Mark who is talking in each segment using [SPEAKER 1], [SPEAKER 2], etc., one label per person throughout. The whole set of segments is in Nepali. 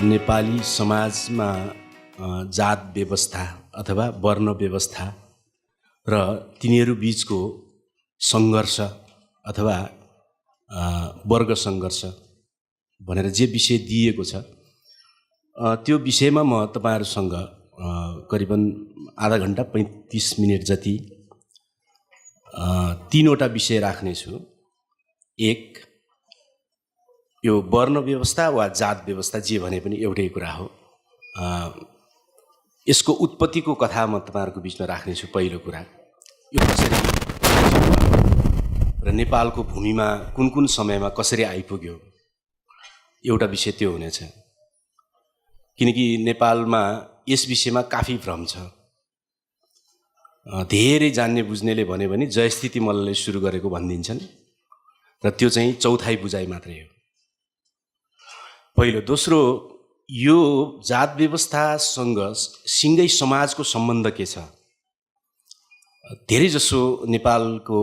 [SPEAKER 1] नेपाली समाजमा जात व्यवस्था अथवा वर्ण व्यवस्था र तिनीहरू बीचको सङ्घर्ष अथवा वर्ग सङ्घर्ष भनेर जे विषय दिएको छ त्यो विषयमा म तपाईहरुसँग करिबन आधा घण्टा 35 मिनेट जति तीनवटा विषय राख्नेछु। एक, यो वर्ण व्यवस्था वा जात व्यवस्था जे भने पनि एउटै कुरा हो। यसको उत्पत्तिको कथा म तपाईहरुको बीचमा राख्नेछु। पहिलो कुरा, यो कसरी र नेपालको भूमिमा कुन कुन समयमा कसरी आइपुग्यो, एउटा विषय त्यो हुनेछ। किनकि नेपालमा यस विषयमा काफी भ्रम छ। धेरै जान्ने बुझ्नेले भन्यो भने जयस्थिति मल्लले सुरु गरेको भनिदिन्छन् र त्यो चाहिँ चौथाइ बुझाइ मात्रै हो। पहिलो। दोस्रो, यो जात व्यवस्थासँग सिङ्गै समाजको सम्बन्ध के छ? धेरै जसो नेपालको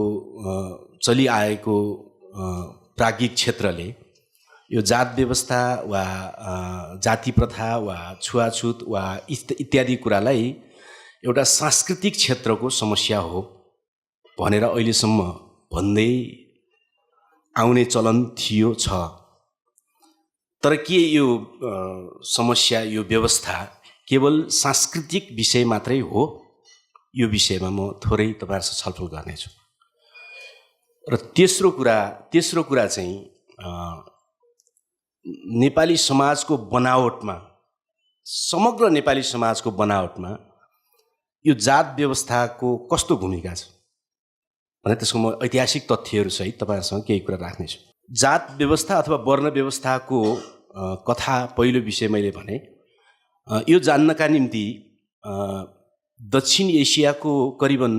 [SPEAKER 1] चलिआएको प्राज्ञिक क्षेत्रले यो जात व्यवस्था वा जाति प्रथा वा छुवाछुत वा इत्यादि कुरालाई एउटा सांस्कृतिक क्षेत्रको समस्या हो भनेर अहिलेसम्म भन्दै आउने चलन थियो छ। तर के यो समस्या, यो व्यवस्था केवल सांस्कृतिक विषय मात्रै हो? यो विषयमा म थोरै तपाईहरुसँग छलफल गर्नेछु। र तेस्रो कुरा चाहिँ नेपाली समाजको बनावटमा, समग्र नेपाली समाजको बनावटमा यो जात व्यवस्थाको कस्तो भूमिका छ भने त्यसको म ऐतिहासिक तथ्यहरू सहित तपाईहरुसँग केही कुरा राख्नेछु। जात व्यवस्था अथवा वर्ण व्यवस्थाको कथा पहिलो विषय मैले भने। यो जान्नका निम्ति दक्षिण एसियाको करिबन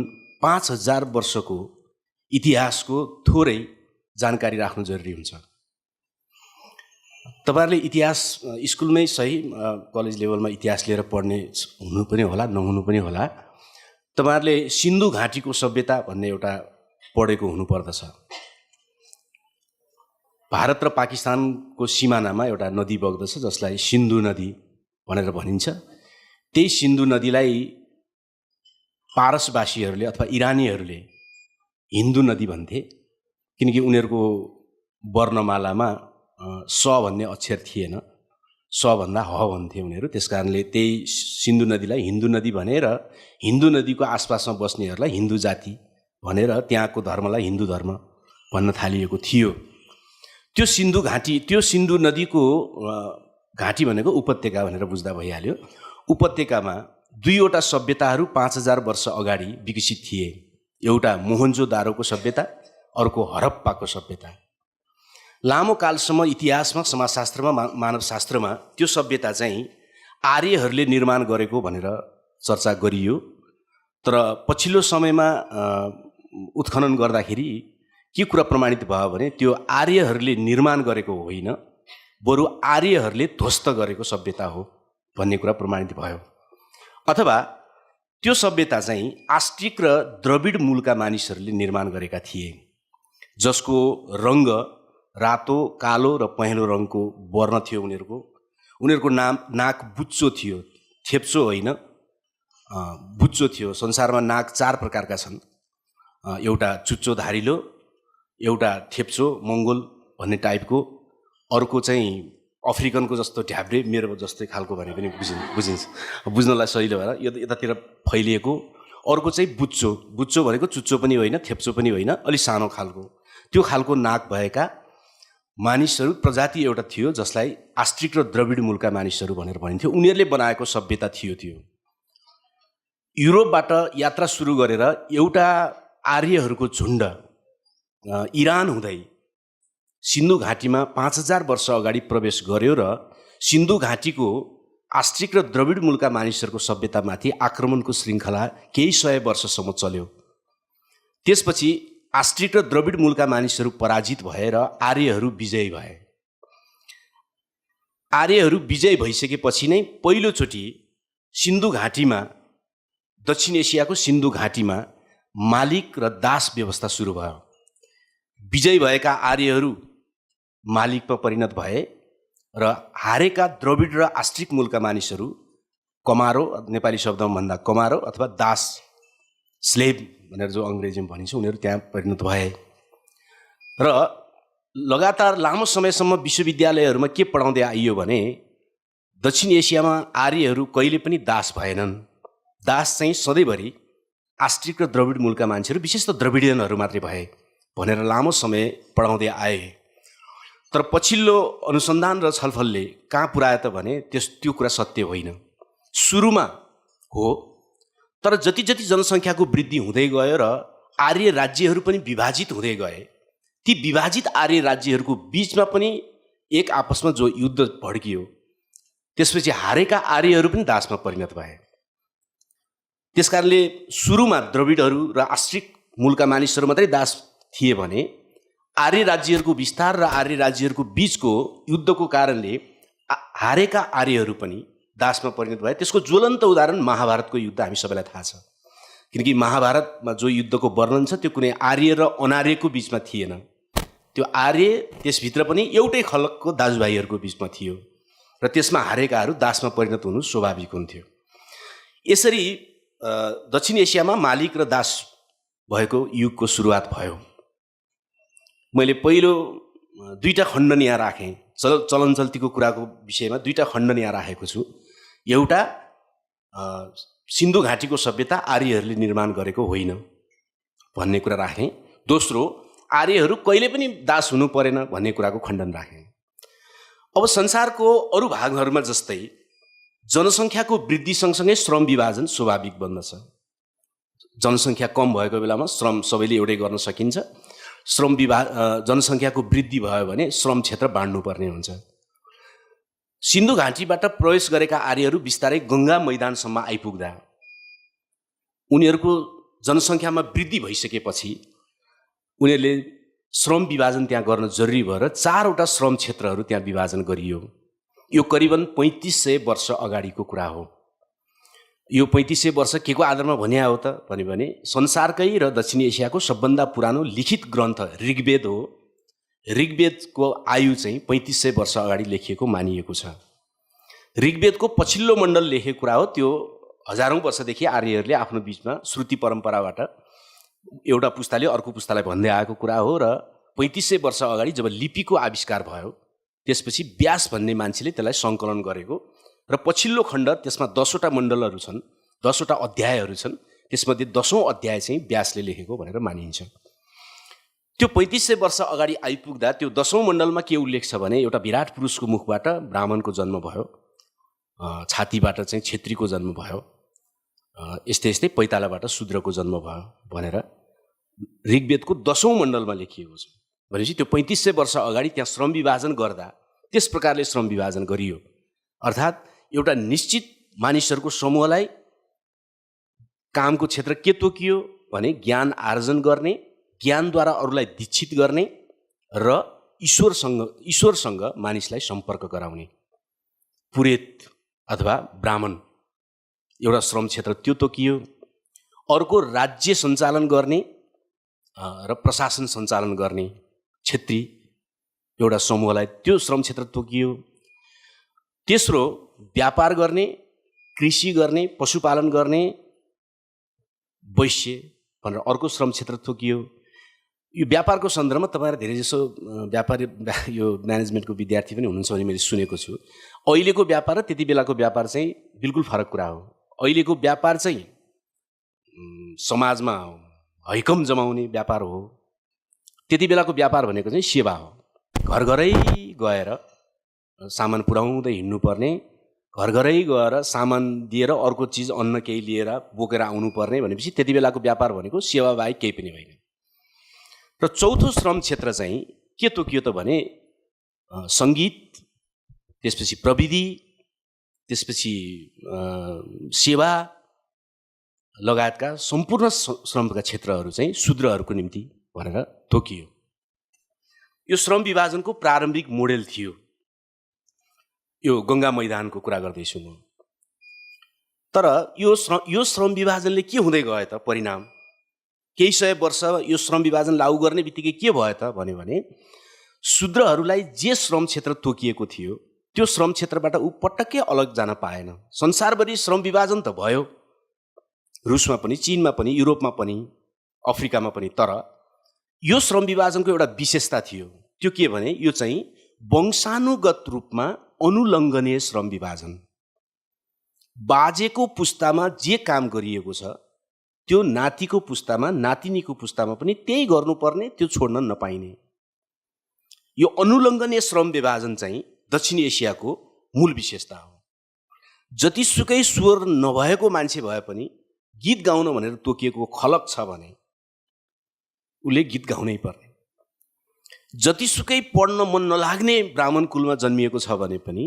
[SPEAKER 1] 5000 वर्षको इतिहासको थोरै जानकारी राख्नु जरुरी हुन्छ। तपाईहरुले इतिहास स्कुलमै सही, कलेज लेभलमा इतिहास लिएर पढ्ने हुनु पनि होला, नहुनु पनि होला। तपाईहरुले सिन्धु घाटीको सभ्यता भन्ने एउटा पढेको हुनुपर्दछ। भारत र पाकिस्तानको सिमानामा एउटा नदी बग्दछ जसलाई सिन्धु नदी भनेर भनिन्छ। त्यही सिन्धु नदीलाई पारसवासीहरूले अथवा इरानीहरूले हिन्दू नदी भन्थे, किनकि उनीहरूको वर्णमालामा स भन्ने अक्षर थिएन, स भन्दा ह भन्थे उनीहरू। त्यसकारणले त्यही सिन्धु नदीलाई हिन्दू नदी भनेर हिन्दू नदीको आसपासमा बस्नेहरूलाई हिन्दू जाति भनेर त्यहाँको धर्मलाई हिन्दू धर्म भन्न थालिएको थियो। त्यो सिन्धु नदीको घाटी भनेको उपत्यका भनेर बुझ्दा भइहाल्यो। उपत्यकामा दुईवटा सभ्यताहरू 5000 वर्ष अगाडि विकसित थिए। एउटा मोहनजोदारोको सभ्यता, अर्को हरप्पाको सभ्यता। लामो कालसम्म इतिहासमा, समाजशास्त्रमा, मानवशास्त्रमा त्यो सभ्यता चाहिँ आर्यहरूले निर्माण गरेको भनेर चर्चा गरियो। तर पछिल्लो समयमा उत्खनन गर्दाखेरि के कुरा प्रमाणित भयो भने त्यो आर्यहरूले निर्माण गरेको होइन, बरु आर्यहरूले ध्वस्त गरेको सभ्यता हो भन्ने कुरा प्रमाणित भयो। अथवा त्यो सभ्यता चाहिँ आस्ट्रिक र द्रविड मूलका मानिसहरूले निर्माण गरेका थिए, जसको रङ्ग रातो, कालो र पहेँलो रङको वर्ण थियो उनीहरूको नाक बुच्चो थियो, थेप्चो होइन, बुच्चो थियो। संसारमा नाक 4 प्रकारका छन्। एउटा चुच्चो धारिलो, एउटा थेप्चो मङ्गोल भन्ने टाइपको, अर्को चाहिँ अफ्रिकनको जस्तो ढ्याब्रे, मेरो जस्तै खालको भने पनि बुझिन्छ, बुझ्नलाई सजिलो भएर यतातिर फैलिएको। अर्को चाहिँ बुच्चो भनेको चुच्चो पनि होइन, थेप्चो पनि होइन, अलि सानो खालको। त्यो खालको नाक भएका मानिसहरू प्रजाति एउटा थियो जसलाई आस्ट्रिक र द्रविड मूलका मानिसहरू भनेर भनिन्थ्यो। उनीहरूले बनाएको सभ्यता थियो। युरोपबाट यात्रा सुरु गरेर एउटा आर्यहरूको झुण्ड इरान हुँदै सिन्धु घाटीमा 5000 वर्ष अगाडि प्रवेश गर्यो र सिन्धु घाटीको आस्ट्रिक र द्रविड मूलका मानिसहरूको सभ्यतामाथि आक्रमणको श्रृङ्खला केही 100 वर्षसम्म चल्यो। त्यसपछि आस्ट्रिक र द्रविड मूलका मानिसहरू पराजित भएर आर्यहरू विजयी भए। आर्यहरू विजयी भइसकेपछि नै पहिलोचोटि सिन्धु घाटीमा, दक्षिण एसियाको सिन्धु घाटीमा मालिक र दास व्यवस्था सुरु भयो। विजयी भएका आर्यहरू मालिकमा परिणत भए र हारेका द्रविड र आस्ट्रिक मूलका मानिसहरू कमारो, नेपाली शब्दमा भन्दा कमारो अथवा दास, स्लेभ भनेर जो अङ्ग्रेजीमा भनिन्छ, उनीहरू त्यहाँ परिणत भए। र लगातार लामो समयसम्म विश्वविद्यालयहरूमा के पढाउँदै आइयो भने दक्षिण एसियामा आर्यहरू कहिले पनि दास भएनन्। दास चाहिँ सधैँभरि आस्ट्रिक र द्रविड मूलका मान्छेहरू, विशेष त द्रविडियनहरू मात्रै भए भनेर लामो समय पढाउँदै आए। तर पछिल्लो अनुसन्धान र छलफलले कहाँ पुर्यायो त भने त्यो कुरा सत्य होइन। सुरुमा हो, तर जति जति जनसङ्ख्याको वृद्धि हुँदै गयो र आर्य राज्यहरू पनि विभाजित हुँदै गए, ती विभाजित आर्य राज्यहरूको बिचमा पनि एक आपसमा जो युद्ध भड्कियो, त्यसपछि हारेका आर्यहरू पनि दासमा परिणत भए। त्यसकारणले सुरुमा द्रविडहरू र आस्ट्रिक मूलका मानिसहरू मात्रै दास थिए भने आर्य राज्यहरूको विस्तार र आर्य राज्यहरूको बिचको युद्धको कारणले हारेका आर्यहरू पनि दासमा परिणत भए। त्यसको ज्वलन्त उदाहरण महाभारतको युद्ध हामी सबैलाई थाहा छ। किनकि महाभारतमा जो युद्धको वर्णन छ त्यो कुनै आर्य र अनार्यको बिचमा थिएन, त्यो आर्य त्यसभित्र पनि एउटै खलकको दाजुभाइहरूको बिचमा थियो र त्यसमा हारेकाहरू दासमा परिणत हुनु स्वाभाविक हुन्थ्यो। यसरी दक्षिण एसियामा मालिक र दास भएको युगको सुरुवात भयो। मैले पहिलो दुईटा खण्डन यहाँ राखेँ, चलन चल्तीको कुराको विषयमा दुईटा खण्डन यहाँ राखेको छु। एउटा सिन्धु घाटीको सभ्यता आर्यहरूले निर्माण गरेको होइन भन्ने कुरा राखेँ। दोस्रो, आर्यहरू कहिले पनि दास हुनु परेन भन्ने कुराको खण्डन राखेँ। अब संसारको अरू भागहरूमा जस्तै जनसङ्ख्याको वृद्धि सँगसँगै श्रम विभाजन स्वाभाविक बन्दछ। जनसङ्ख्या कम भएको बेलामा श्रम सबैले एउटै गर्न सकिन्छ। जनसङ्ख्याको वृद्धि भयो भने श्रम क्षेत्र बाँड्नुपर्ने हुन्छ। सिन्धु घाटीबाट प्रवेश गरेका आर्यहरू बिस्तारै गङ्गा मैदानसम्म आइपुग्दा उनीहरूको जनसङ्ख्यामा वृद्धि भइसकेपछि उनीहरूले श्रम विभाजन त्यहाँ गर्न जरुरी भएर 4वटा श्रम क्षेत्रहरू त्यहाँ विभाजन गरियो। यो करिबन 3500 वर्ष अगाडिको कुरा हो। यो 3500 वर्ष के को आधारमा भनिया हो त भने संसारकै र दक्षिण एसियाको सबभन्दा पुरानो लिखित ग्रन्थ ऋग्वेद हो। ऋग्वेदको आयु चाहिँ 3500 वर्ष अगाडि लेखिएको मानिएको छ। ऋग्वेदको पछिल्लो मण्डल लेखेको कुरा हो। त्यो हजारौँ वर्षदेखि आर्यहरूले आफ्नो बिचमा श्रुति परम्पराबाट एउटा पुस्ताले अर्को पुस्तालाई भन्दै आएको कुरा हो र 3500 वर्ष अगाडि जब लिपिको आविष्कार भयो त्यसपछि व्यास भन्ने मान्छेले त्यसलाई सङ्कलन गरेको र पछिल्लो खण्ड त्यसमा 10वटा मण्डलहरू छन्, 10वटा अध्यायहरू छन्। त्यसमध्ये 10औं अध्याय चाहिँ व्यासले लेखेको भनेर मानिन्छ। त्यो 3500 वर्ष अगाडि आइपुग्दा त्यो 10औं मण्डलमा के उल्लेख छ भने एउटा विराट पुरुषको मुखबाट ब्राह्मणको जन्म भयो, छातीबाट चाहिँ क्षेत्रीको जन्म भयो, यस्तै यस्तै पैतालाबाट शूद्रको जन्म भयो भनेर ऋग्वेदको 10औं मण्डलमा लेखिएको छ। भनेपछि त्यो 3500 वर्ष अगाडि त्यहाँ श्रम विभाजन गर्दा त्यस प्रकारले श्रम विभाजन गरियो। अर्थात् एउटा निश्चित मानिसहरूको समूहलाई कामको क्षेत्र के तोकियो भने ज्ञान आर्जन गर्ने, ज्ञानद्वारा अरूलाई दीक्षित गर्ने र ईश्वरसँग मानिसलाई सम्पर्क गराउने, पुरोहित अथवा ब्राह्मण एउटा श्रम क्षेत्र त्यो तोकियो। अर्को राज्य सञ्चालन गर्ने र प्रशासन सञ्चालन गर्ने क्षेत्री एउटा समूहलाई त्यो श्रम क्षेत्र तोकियो। तेस्रो, व्यापार गर्ने, कृषि गर्ने, पशुपालन गर्ने, वैश्य भनेर अर्को श्रम क्षेत्र तोकियो। यो व्यापारको सन्दर्भमा तपाईँहरू धेरै जसो व्यापारी यो म्यानेजमेन्टको विद्यार्थी पनि हुनुहुन्छ भने मैले सुनेको छु। अहिलेको व्यापार र त्यति बेलाको व्यापार चाहिँ बिल्कुल फरक कुरा हो। अहिलेको व्यापार चाहिँ समाजमा हैकम जमाउने व्यापार हो। त्यति बेलाको व्यापार भनेको चाहिँ सेवा हो। घर घरै गएर सामान पुर्याउँदै हिँड्नुपर्ने, घर घरै गएर सामान दिएर अर्को चिज अन्न केही लिएर बोकेर आउनुपर्ने भनेपछि त्यति बेलाको व्यापार भनेको सेवा बाहेक केही पनि होइन। र चौथो श्रम क्षेत्र चाहिँ के तोकियो त भने सङ्गीत, त्यसपछि प्रविधि, त्यसपछि सेवा लगायतका सम्पूर्ण श्रमका क्षेत्रहरू चाहिँ शूद्रहरूको निम्ति भनेर तोकियो। यो श्रम विभाजनको प्रारम्भिक मोडेल थियो। यो गङ्गा मैदानको कुरा गर्दैछु म। तर यो श्रम विभाजनले के हुँदै गयो त परिणाम? केही सय वर्ष यो श्रम विभाजन लागू गर्ने बित्तिकै के भयो त भने शूद्रहरूलाई जे श्रम क्षेत्र तोकिएको थियो त्यो श्रम क्षेत्रबाट ऊ पटक्कै अलग जान पाएन। संसारभरि श्रम विभाजन त भयो, रुसमा पनि, चीनमा पनि, युरोपमा पनि, अफ्रिकामा पनि। तर यो श्रम विभाजनको एउटा विशेषता थियो, त्यो के भने यो चाहिँ वंशानुगत रूपमा अनुलङ्घनीय श्रम विभाजन। बाजेको पुस्तामा जे काम गरिएको छ त्यो नातिको पुस्तामा, नातिनीको पुस्तामा पनि त्यही गर्नुपर्ने, त्यो छोड्न नपाइने। यो अनुलङ्घनीय श्रम विभाजन चाहिँ दक्षिण एसियाको मूल विशेषता हो। जतिसुकै स्वर नभएको मान्छे भए पनि गीत गाउन भनेर तोकिएको खलक छ भने उसले गीत गाउनै पर्ने। जतिसुकै पढ्न मन नलाग्ने ब्राह्मण कुलमा जन्मिएको छ भने पनि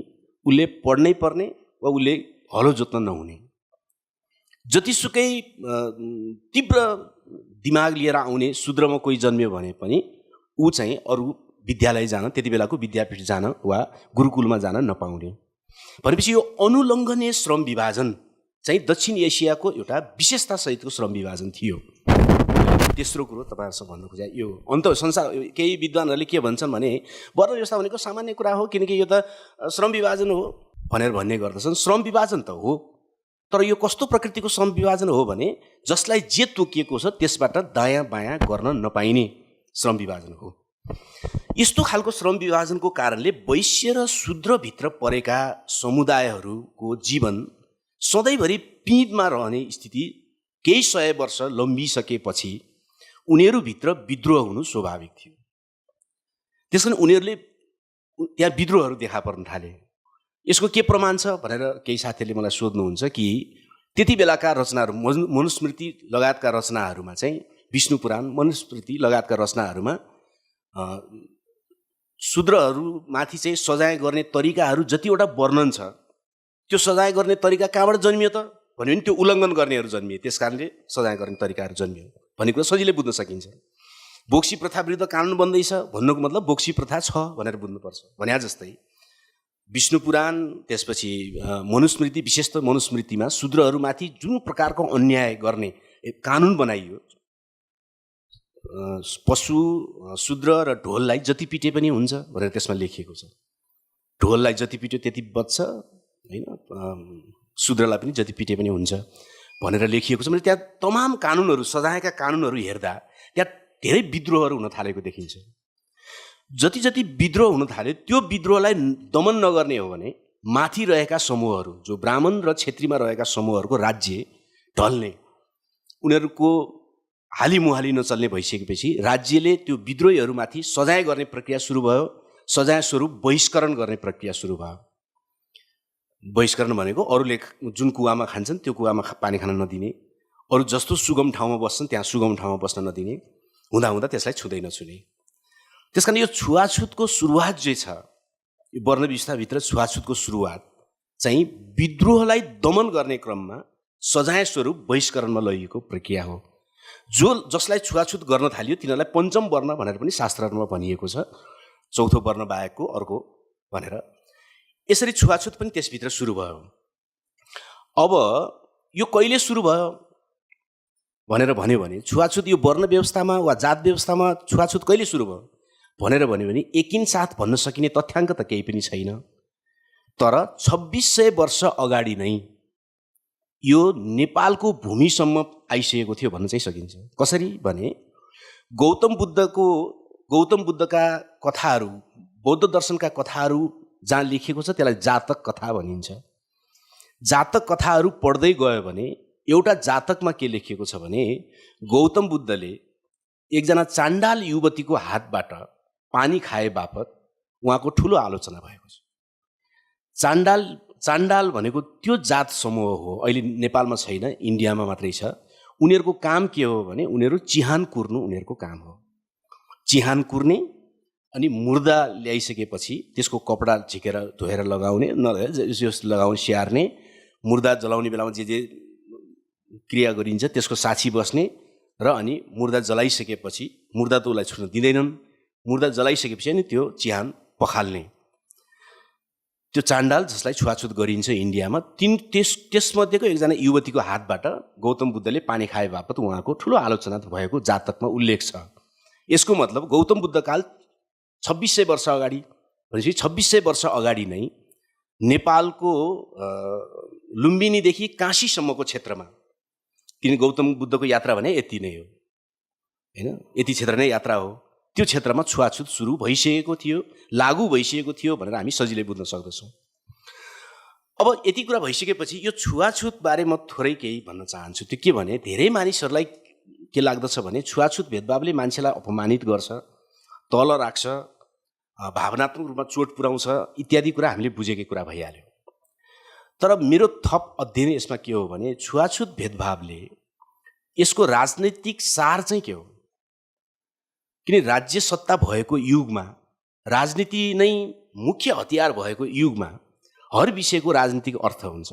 [SPEAKER 1] उसले पढ्नै पर्ने वा उसले हलो जोत्न नहुने। जतिसुकै तीव्र दिमाग लिएर आउने शूद्रमा कोही जन्मियो भने पनि ऊ चाहिँ अरू विद्यालय जान, त्यति बेलाको विद्यापीठ जान वा गुरुकुलमा जान नपाउने। भनेपछि यो अनुलङ्घनीय श्रम विभाजन चाहिँ दक्षिण एसियाको एउटा विशेषता सहितको श्रम विभाजन थियो। तेस्रो कुरो तपाईँहरूसँग भन्नु खोजे यो अन्त संसार केही विद्वानहरूले के भन्छन् भने वर्ण व्यवस्था भनेको सामान्य कुरा हो, किनकि यो त श्रम विभाजन हो भनेर भन्ने गर्दछन्। श्रम विभाजन त हो, तर यो कस्तो प्रकृतिको श्रम विभाजन हो भने जसलाई जे तोकिएको छ त्यसबाट दायाँ बायाँ गर्न नपाइने श्रम विभाजन हो। यस्तो खालको श्रम विभाजनको कारणले वैश्य र शूद्रभित्र परेका समुदायहरूको जीवन सधैँभरि पिँधमा रहने स्थिति केही सय वर्ष लम्बिसकेपछि उनीहरूभित्र विद्रोह हुनु स्वाभाविक थियो। त्यसकारण उनीहरूले त्यहाँ विद्रोहहरू देखा पर्न थाले। यसको के प्रमाण छ भनेर केही साथीहरूले मलाई सोध्नुहुन्छ कि त्यति बेलाका रचनाहरू, मनुस्मृति लगायतका रचनाहरूमा चाहिँ, विष्णु पुराण, मनुस्मृति लगायतका रचनाहरूमा शूद्रहरूमाथि चाहिँ सजाय गर्ने तरिकाहरू जतिवटा वर्णन छ त्यो सजाय गर्ने तरिका कहाँबाट जन्मियो त भन्यो भने त्यो उल्लङ्घन गर्नेहरू जन्मिए, त्यस कारणले सजाय गर्ने तरिकाहरू जन्मियो भन्ने कुरा सजिलै बुझ्न सकिन्छ। बोक्सी प्रथा विरुद्ध कानुन बन्दैछ भन्नुको मतलब बोक्सी प्रथा छ भनेर बुझ्नुपर्छ। भने जस्तै विष्णु पुराण, त्यसपछि मनुस्मृति, विशेष त मनुस्मृतिमा शूद्रहरूमाथि जुन प्रकारको अन्याय गर्ने कानुन बनाइयो, पशु, शूद्र र ढोललाई जति पिटे पनि हुन्छ भनेर त्यसमा लेखिएको छ। ढोललाई जति पिट्यो त्यति बच्छ, होइन, शूद्रलाई पनि जति पिटे पनि हुन्छ भनेर लेखिएको छ। भने त्यहाँ तमाम कानुनहरू, सजायका कानुनहरू हेर्दा त्यहाँ धेरै विद्रोहहरू हुन थालेको देखिन्छ। जति जति विद्रोह हुन थाल्यो त्यो विद्रोहलाई दमन नगर्ने हो भने माथि रहेका समूहहरू, जो ब्राह्मण र क्षेत्रीमा रहेका समूहहरूको राज्य ढल्ने, उनीहरूको हालिमुहाली नचल्ने भइसकेपछि राज्यले त्यो विद्रोहीहरूमाथि सजाय गर्ने प्रक्रिया सुरु भयो। सजाय स्वरूप बहिष्करण गर्ने प्रक्रिया सुरु भयो। बहिष्करण भनेको अरूले जुन कुवामा खान्छन् त्यो कुवामा पानी खान नदिने, अरू जस्तो सुगम ठाउँमा बस्छन् त्यहाँ सुगम ठाउँमा बस्न नदिने, हुँदा त्यसलाई छुँदै नछुने। त्यस कारण यो छुवाछुतको सुरुवात जे छ, यो वर्ण व्यवस्थाभित्र छुवाछुतको सुरुवात चाहिँ विद्रोहलाई दमन गर्ने क्रममा सजाय स्वरूप बहिष्करणमा लगिएको प्रक्रिया हो। जसलाई छुवाछुत गर्न थालियो तिनीहरूलाई पञ्चम वर्ण भनेर पनि शास्त्रहरूमा भनिएको छ, चौथो वर्ण बाहेकको अर्को भनेर। यसरी छुवाछुत पनि त्यसभित्र सुरु भयो। अब यो कहिले सुरु भयो भनेर भन्यो भने छुवाछुत यो वर्ण व्यवस्थामा वा जात व्यवस्थामा छुवाछुत कहिले सुरु भयो भनेर भन्यो भने एकिनसाथ भन्न सकिने तथ्याङ्क त केही पनि छैन। तर 2600 वर्ष अगाडि नै यो नेपालको भूमिसम्म आइसकेको थियो भन्न चाहिँ सकिन्छ। कसरी भने गौतम बुद्धका कथाहरू, बौद्ध दर्शनका कथाहरू जहाँ लेखिएको छ त्यसलाई जातक कथा भनिन्छ। जातक कथाहरू पढ्दै गयो भने एउटा जातकमा के लेखिएको छ भने गौतम बुद्धले एकजना चाण्डाल युवतीको हातबाट पानी खाए बापत उहाँको ठुलो आलोचना भएको छ। चाण्डाल भनेको त्यो जात समूह हो, अहिले नेपालमा छैन, इन्डियामा मात्रै छ। उनीहरूको काम के हो भने उनीहरू चिहान कुर्नु उनीहरूको काम हो। चिहान कुर्ने अनि मुर्दा ल्याइसकेपछि त्यसको कपडा झिकेर धोएर लगाउने, लगाउने स्याहार्ने, मुर्दा जलाउने बेलामा जे क्रिया गरिन्छ त्यसको साक्षी बस्ने र अनि मुर्दा जलाइसकेपछि, मुर्दा त उसलाई छुट्न दिँदैनन्, मुर्दा जलाइसकेपछि अनि त्यो चिहान पखाल्ने, त्यो चाण्डाल जसलाई छुवाछुत गरिन्छ इन्डियामा, त्यसमध्येको एकजना युवतीको हातबाट गौतम बुद्धले पानी खाए बापत उहाँको ठुलो आलोचना भएको जातकमा उल्लेख छ। यसको मतलब गौतम बुद्धकाल 2600 वर्ष अगाडि भनेपछि 2600 वर्ष अगाडि नै नेपालको लुम्बिनीदेखि काशीसम्मको क्षेत्रमा, किन गौतम बुद्धको यात्रा भने यति नै हो हैन, यति क्षेत्र नै यात्रा हो, त्यो क्षेत्रमा छुवाछुत सुरु भइसकेको थियो, लागू भइसकेको थियो भनेर हामी सजिलै बुझ्न सक्दछौँ। अब यति कुरा भइसकेपछि यो छुवाछुत बारे म थोरै केही भन्न चाहन्छु। त्यो के भने धेरै मानिसहरूलाई के लाग्दछ भने छुवाछुत भेदभावले मान्छेलाई अपमानित गर्छ, तल राख्छ, भावनात्मक रूपमा चोट पुर्याउँछ इत्यादि कुरा हामीले बुझेकै कुरा भइहाल्यो। तर मेरो थप अध्ययन यसमा के हो भने छुवाछुत भेदभावले यसको राजनैतिक सार चाहिँ के हो? किन राज्य सत्ता भएको युगमा, राजनीति नै मुख्य हतियार भएको युगमा हर विषयको राजनीतिक अर्थ हुन्छ,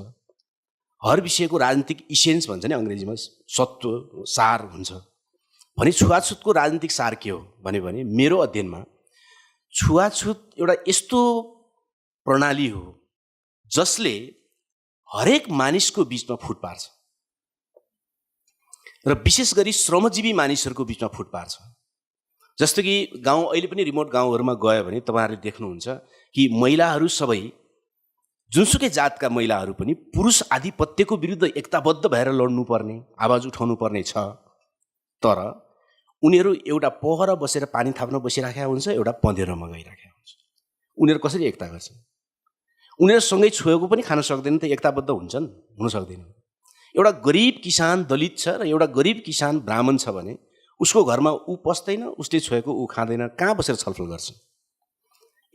[SPEAKER 1] हर विषयको राजनीतिक इसेन्स भन्छ नि अङ्ग्रेजीमा, सत्व सार हुन्छ भने छुवाछुतको राजनीतिक सार के हो भने मेरो अध्ययनमा छुवाछुत एउटा यस्तो प्रणाली हो जसले हरेक मानिसको बिचमा फुट पार्छ र विशेष गरी श्रमजीवी मानिसहरूको बिचमा फुट पार्छ। जस्तो कि गाउँ, अहिले पनि रिमोट गाउँहरूमा गयो भने तपाईँहरूले देख्नुहुन्छ कि महिलाहरू सबै, जुनसुकै जातका महिलाहरू पनि पुरुष आधिपत्यको विरुद्ध एकताबद्ध भएर लड्नुपर्ने, आवाज उठाउनु पर्ने छ। तर उनीहरू एउटा पोखरा बसेर पानी थाप्न बसिराखेका हुन्छ, एउटा पँधेरोमा गइराखेका हुन्छ। उनीहरू कसरी एकता गर्छन्? उनीहरूसँगै छोएको पनि खान सक्दैन त एकताबद्ध हुन्छन्? हुन सक्दैन। एउटा गरिब किसान दलित छ र एउटा गरिब किसान ब्राह्मण छ भने उसको घरमा ऊ पस्दैन, उसले छोएको ऊ खाँदैन, कहाँ बसेर छलफल गर्छ?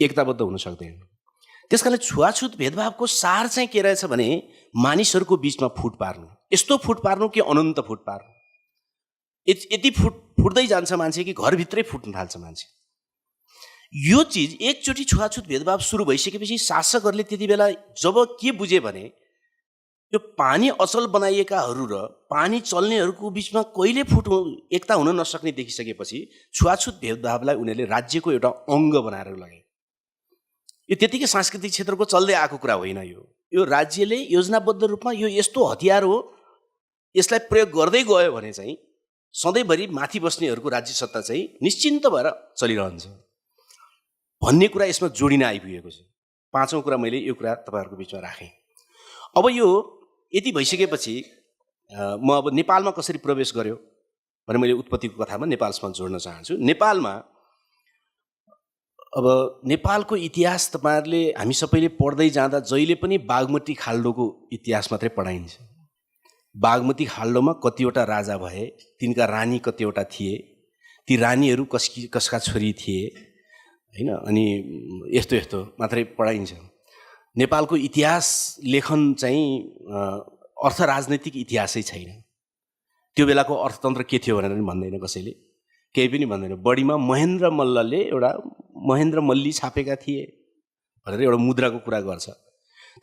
[SPEAKER 1] एकताबद्ध हुन सक्दैन। त्यसकारणले छुवाछुत भेदभावको सार चाहिँ के रहेछ भने मानिसहरूको बिचमा फुट पार्नु। यस्तो फुट पार्नु कि अनन्त फुट पार्नु। यति फुट्दै जान्छ मान्छे कि घरभित्रै फुट्न थाल्छ मान्छे। यो चिज एकचोटि छुवाछुत भेदभाव सुरु भइसकेपछि शासकहरूले त्यति बेला जब के बुझे भने यो पानी अचल बनाइएकाहरू र पानी चल्नेहरूको बिचमा कहिले एकता हुन नसक्ने देखिसकेपछि छुवाछुत भेदभावलाई उनीहरूले राज्यको एउटा अङ्ग बनाएर लगे। यो त्यतिकै सांस्कृतिक क्षेत्रको चल्दै आएको कुरा होइन। यो राज्यले योजनाबद्ध रूपमा यो यस्तो हतियार हो, यसलाई प्रयोग गर्दै गयो भने चाहिँ सधैँभरि माथि बस्नेहरूको राज्य सत्ता चाहिँ निश्चिन्त भएर चलिरहन्छ भन्ने कुरा यसमा जोडिन आइपुगेको छ। पाँचौँ कुरा मैले यो कुरा तपाईँहरूको बिचमा राखेँ। अब यो यति भइसकेपछि म अब नेपालमा कसरी प्रवेश गर्यो भने मैले उत्पत्तिको कथामा नेपालसँग जोड्न चाहन्छु। नेपालमा अब नेपालको इतिहास तपाईँहरूले, हामी सबैले पढ्दै जाँदा जहिले पनि बागमती खाल्डोको इतिहास मात्रै पढाइन्छ। बागमती खाल्डोमा कतिवटा राजा भए, तिनका रानी कतिवटा थिए, ती रानीहरू कसका छोरी थिए हैन, अनि यस्तो यस्तो मात्रै पढाइन्छ। नेपालको इतिहास लेखन चाहिँ अर्थ राजनैतिक इतिहासै छैन। त्यो बेलाको अर्थतन्त्र के थियो भनेर पनि भन्दैन कसैले, केही पनि भन्दैन। बढीमा महेन्द्र मल्लले एउटा महेन्द्र मल्ली छापेका थिए भनेर एउटा मुद्राको कुरा गर्छ।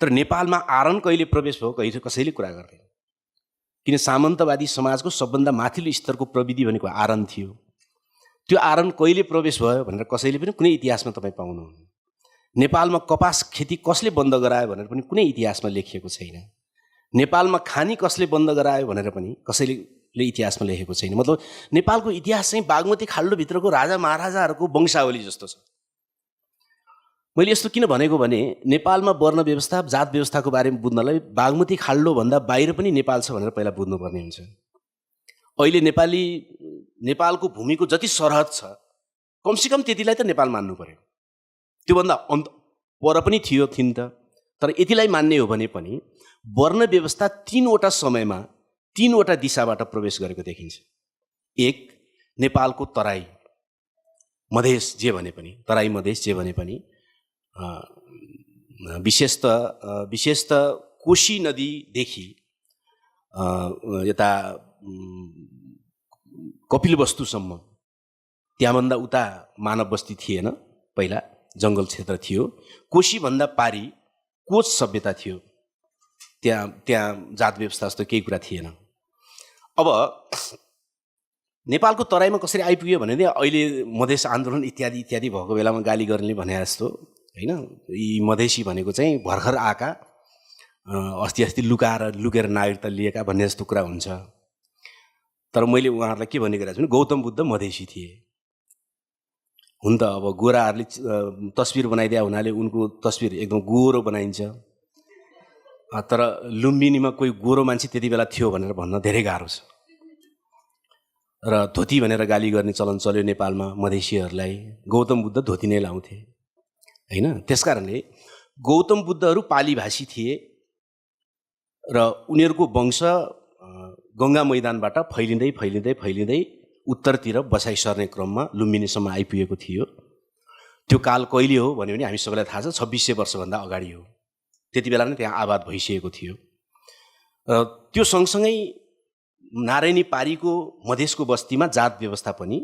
[SPEAKER 1] तर नेपालमा आरण कहिले प्रवेश भयो कसैले कुरा गर्दैन, किन सामन्तवादी समाजको सबभन्दा माथिल्लो स्तरको प्रविधि भनेको आरण थियो। त्यो आरण कहिले प्रवेश भयो भनेर कसैले पनि कुनै इतिहासमा तपाईँ पाउनुहुन्न। नेपालमा कपास खेती कसले बन्द गरायो भनेर पनि कुनै इतिहासमा लेखिएको छैन। नेपालमा खानी कसले बन्द गरायो भनेर पनि कसैले इतिहासमा लेखेको छैन। मतलब नेपालको इतिहास चाहिँ बागमती खाल्डोभित्रको राजा महाराजाहरूको वंशावली जस्तो छ। मैले यस्तो किन भनेको भने नेपालमा वर्ण व्यवस्था, जात व्यवस्थाको बारेमा बुझ्नलाई बागमती खाल्डोभन्दा बाहिर पनि नेपाल छ भनेर पहिला बुझ्नुपर्ने हुन्छ। अहिले नेपालको भूमिको जति सरहद छ कमसेकम त्यतिलाई त नेपाल मान्नु पर्यो। त्योभन्दा पर पनि थिइन् त, तर यतिलाई मान्ने हो भने पनि वर्ण व्यवस्था तीनवटा समयमा तीनवटा दिशाबाट प्रवेश गरेको देखिन्छ। एक, नेपालको तराई मधेस जे भने पनि, तराई मधेस जे भने पनि विशेषतः कोशी नदीदेखि यता कपिलवस्तुसम्म, त्यहाँभन्दा उता मानव बस्ती थिएन, पहिला जङ्गल क्षेत्र थियो। कोशीभन्दा पारी कोच सभ्यता थियो, त्यहाँ जात व्यवस्था जस्तो केही कुरा थिएन। अब नेपालको तराईमा कसरी आइपुग्यो भने अहिले मधेस आन्दोलन इत्यादि इत्यादि भएको बेलामा गाली गर्नेले भने जस्तो होइन, यी मधेसी भनेको चाहिँ भर्खर आएका, अस्ति लुकेर नागरिकता लिएका भन्ने जस्तो कुरा हुन्छ। तर मैले उहाँहरूलाई के भन्ने गरेको छु भने गौतम बुद्ध मधेसी थिए हुन त। अब गोराहरूले तस्बिर बनाइदिया हुनाले उनको तस्बिर एकदम गोरो बनाइन्छ। तर लुम्बिनीमा कोही गोरो मान्छे त्यति बेला थियो भनेर भन्न धेरै गाह्रो छ। र धोती भनेर गाली गर्ने चलन चल्यो नेपालमा मधेसीहरूलाई। गौतम बुद्ध धोती नै लाउँथे होइन। त्यसकारणले गौतम बुद्धहरू पाली भाषी थिए र उनीहरूको वंश गङ्गा मैदानबाट फैलिँदै फैलिँदै फैलिँदै उत्तरतिर बसाइ सर्ने क्रममा लुम्बिनीसम्म आइपुगेको थियो। त्यो काल कहिले हो भन्यो भने हामी सबैलाई थाहा छ, 2600 वर्षभन्दा अगाडि हो। त्यति बेला नै त्यहाँ आबाद भइसकेको थियो। त्यो सँगसँगै नारायणी पारीको मधेसको बस्तीमा जात व्यवस्था पनि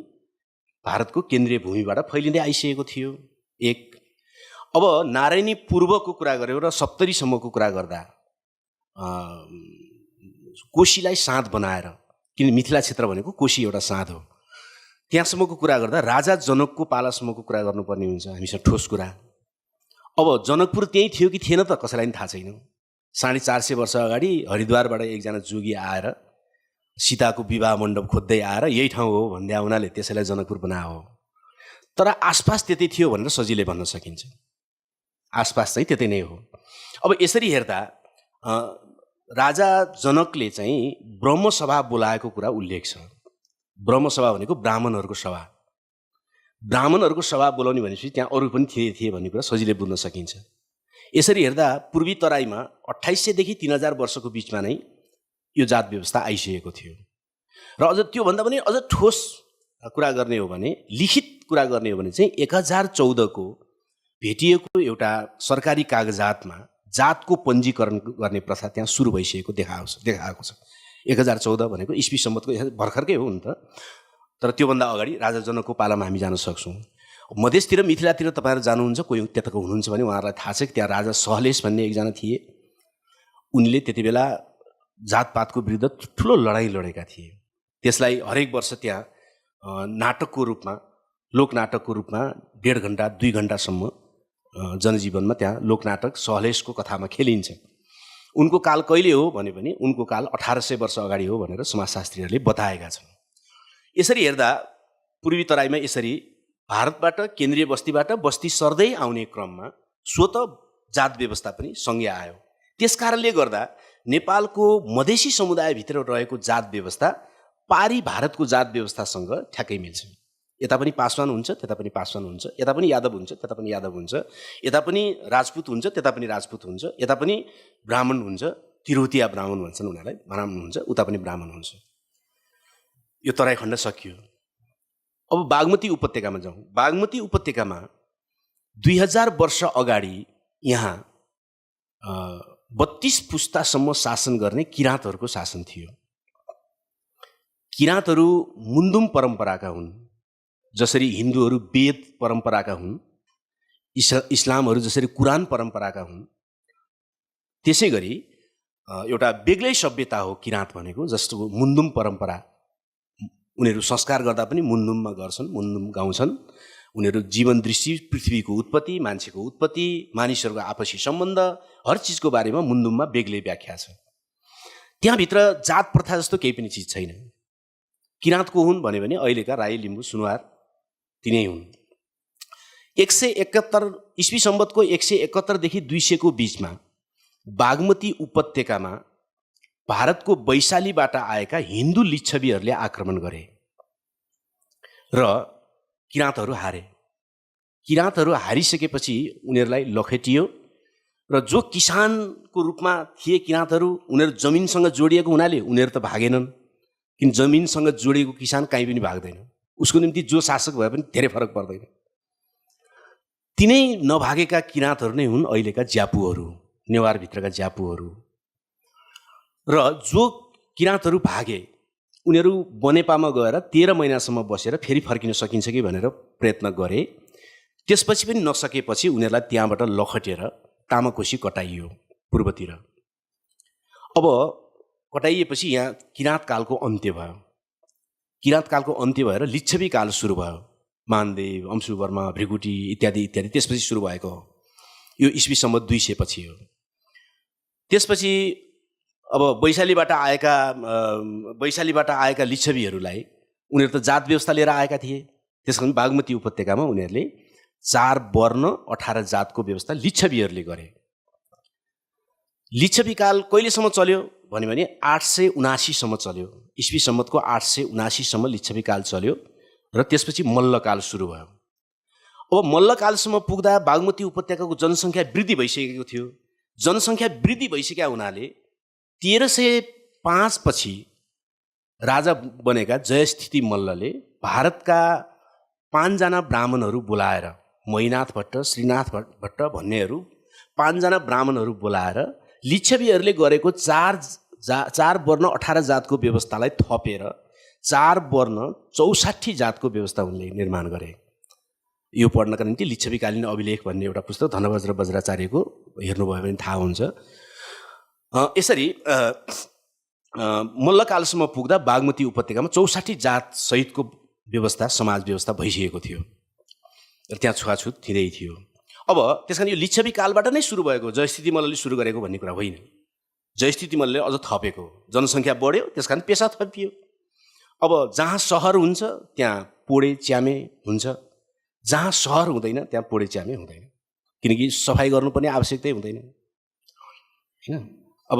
[SPEAKER 1] भारतको केन्द्रीय भूमिबाट फैलिँदै आइसकेको थियो। एक अब नारायणी पूर्वको कुरा गऱ्यौँ र सप्तरीसम्मको कुरा गर्दा कोशीलाई साँध बनाएर, किन मिथिला क्षेत्र भनेको कोशी एउटा साँध हो, त्यहाँसम्मको कुरा गर्दा राजा जनकको पालासम्मको कुरा गर्नुपर्ने हुन्छ हामीसँग ठोस कुरा। अब जनकपुर त्यहीँ थियो कि थिएन त कसैलाई पनि थाहा छैन। 450 वर्ष अगाडि हरिद्वारबाट एकजना जोगी आएर सीताको विवाह मण्डप खोज्दै आएर यही ठाउँ हो भन्दै आउनाले त्यसैलाई जनकपुर बनायो। तर आसपास त्यतै थियो भनेर सजिलै भन्न सकिन्छ। आसपास चाहिँ त्यतै नै हो। अब यसरी हेर्दा राजा जनकले चाहिँ ब्रह्मसभा बोलाएको कुरा उल्लेख छ। ब्रह्मसभा भनेको ब्राह्मणहरूको सभा। ब्राह्मणहरूको सभा बोलाउने भनेपछि त्यहाँ अरू पनि थिए भन्ने कुरा सजिलै बुझ्न सकिन्छ। यसरी हेर्दा पूर्वी तराईमा 2800 देखि 3000 वर्षको बिचमा नै यो जात व्यवस्था आइसकेको थियो। र अझ त्योभन्दा पनि अझ ठोस कुरा गर्ने हो भने, लिखित कुरा गर्ने हो भने चाहिँ 1014 को भेटिएको एउटा सरकारी कागजातमा जातको पञ्जीकरण गर्ने प्रथा त्यहाँ सुरु भइसकेको देखाएको छ। 1014 भनेको इस्वी सम्बतको भर्खरकै हो नि त। तर त्योभन्दा अगाडि राजा जनकको पालामा हामी जान सक्छौँ। मधेसतिर मिथिलातिर तपाईँहरू जानुहुन्छ, कोही त्यताको हुनुहुन्छ भने उहाँहरूलाई थाहा छ कि त्यहाँ राजा सहलेश भन्ने एकजना थिए। उनले त्यति बेला जातपातको विरुद्ध ठुलो लडाइँ लडेका थिए। त्यसलाई हरेक वर्ष त्यहाँ नाटकको रूपमा, लोकनाटकको रूपमा 1.5 घन्टा 2 घन्टासम्म जनजीवनमा त्यहाँ लोकनाटक सहलेशको कथामा खेलिन्छ। उनको काल कहिले हो भन्यो भने उनको काल 1800 वर्ष अगाडि हो भनेर समाजशास्त्रीहरूले बताएका छन्। यसरी हेर्दा पूर्वी तराईमा यसरी भारतबाट केन्द्रीय बस्तीबाट बस्ती सर्दै आउने क्रममा स्वत जात व्यवस्था पनि सँगै आयो। त्यसकारणले गर्दा नेपालको मधेसी समुदायभित्र रहेको जात व्यवस्था पारी भारतको जात व्यवस्थासँग ठ्याक्कै मिल्छ। यता पनि पासवान हुन्छ, त्यता पनि पासवान हुन्छ, यता पनि यादव हुन्छ, त्यता पनि यादव हुन्छ, यता पनि राजपूत हुन्छ, त्यता पनि राजपूत हुन्छ, यता पनि ब्राह्मण हुन्छ, तिरहुतिया ब्राह्मण भन्छन् उनीहरूलाई, ब्राह्मण हुन्छ, उता पनि ब्राह्मण हुन्छ। यो तराई खण्ड सकियो। अब बागमती उपत्यकामा जाउँ। बागमती उपत्यकामा 2000 वर्ष अगाडि यहाँ 32 पुस्तासम्म शासन गर्ने किराँतहरूको शासन थियो। किराँतहरू मुन्दुम परम्पराका हुन्। जसरी हिन्दूहरू वेद परम्पराका हुन्, इस्लामहरू जसरी कुरान परम्पराका हुन्, त्यसै गरी एउटा बेग्लै सभ्यता हो किराँत भनेको। जस्तो मुन्दुम परम्परा, उनीहरू संस्कार गर्दा पनि मुन्दुममा गर्छन्, मुन्दुम गाउँछन्। उनीहरू जीवन दृष्टि, पृथ्वीको उत्पत्ति, मान्छेको उत्पत्ति, मानिसहरूको आपसी सम्बन्ध, हर चिजको बारेमा मुन्दुममा बेग्लै व्याख्या छ। त्यहाँभित्र जात प्रथा जस्तो केही पनि चिज छैन। किराँतको हुन् भन्यो भने अहिलेका राई, लिम्बू, सुनुवार तिनै हुन्। 171 इस्वी सम्बतको 171 देखि 200 को बिचमा बागमती उपत्यकामा भारतको वैशालीबाट आएका हिन्दू लिच्छवीहरूले आक्रमण गरे र किराँतहरू हारे। किराँतहरू हारिसकेपछि उनीहरूलाई लखेटियो र जो किसानको रूपमा थिए किराँतहरू, उनीहरू जमिनसँग जोडिएको हुनाले उनीहरू त भागेनन्। किन जमिनसँग जोडिएको किसान कहीँ पनि भाग्दैन। उसको निम्ति जो शासक भए पनि धेरै फरक पर्दैन। तिनै नभागेका किराँतहरू नै हुन् अहिलेका ज्यापुहरू, नेवारभित्रका ज्यापुहरू। र जो किराँतहरू भागे उनीहरू बनेपामा गएर 13 महिनासम्म बसेर फेरि फर्किन सकिन्छ कि भनेर प्रयत्न गरे। त्यसपछि पनि नसकेपछि उनीहरूलाई त्यहाँबाट लखटेर तामाकोशी कटाइयो पूर्वतिर। अब कटाइएपछि यहाँ किराँत कालको अन्त्य भयो। किराँत कालको अन्त्य भएर लिच्छवी काल सुरु भयो। मानदेव, अंशुवर्मा, भृगुटी इत्यादि इत्यादि त्यसपछि सुरु भएको हो। यो इस्वी सम्बत 200 पछि हो। त्यसपछि अब वैशालीबाट आएका लिच्छवीहरूलाई उनीहरू त जात व्यवस्था लिएर आएका थिए। त्यसकारण बागमती उपत्यकामा उनीहरूले 4 वर्ण 18 जातको व्यवस्था लिच्छवीहरूले गरे। लिच्छवीकाल कहिलेसम्म चल्यो भन्यो भने 879 सम्म चल्यो। इस्वी सम्मतको 879 सम्म लिच्छवीकाल चल्यो र त्यसपछि मल्लकाल सुरु भयो। अब मल्लकालसम्म पुग्दा बागमती उपत्यकाको जनसङ्ख्या वृद्धि भइसकेको थियो। जनसङ्ख्या वृद्धि भइसकेका हुनाले 1305 पछि राजा बनेका जयस्थिति मल्लले भारतका 5 जना ब्राह्मणहरू बोलाएर, मैनाथ भट्ट, श्रीनाथ भट्ट भन्नेहरू 5 जना ब्राह्मणहरू बोलाएर लिच्छवीहरूले गरेको 4 वर्ण 18 जातको व्यवस्थालाई थपेर 4 वर्ण 64 जातको व्यवस्था उनले निर्माण गरे। यो पढ्नका निम्ति लिच्छवीकालीन अभिलेख भन्ने एउटा पुस्तक धनवज्र वज्राचार्यको हेर्नुभयो भने थाहा हुन्छ। यसरी मल्लकालसम्म पुग्दा बागमती उपत्यकामा 64 जात सहितको व्यवस्था, समाज व्यवस्था भइसकेको थियो र त्यहाँ छुवाछुत थिँदै थियो। अब त्यसकारण यो लिच्छवी कालबाट नै सुरु भएको, जयस्थिति मल्लले सुरु गरेको भन्ने कुरा होइन। जयस्थिति मल्लले अझ थपेको, जनसङ्ख्या बढ्यो त्यसकारण पेसा थपियो। अब जहाँ सहर हुन्छ त्यहाँ पोडे च्यामे हुन्छ, जहाँ सहर हुँदैन त्यहाँ पोडे च्यामे हुँदैन, किनकि सफाइ गर्नुपर्ने आवश्यकतै हुँदैन होइन। अब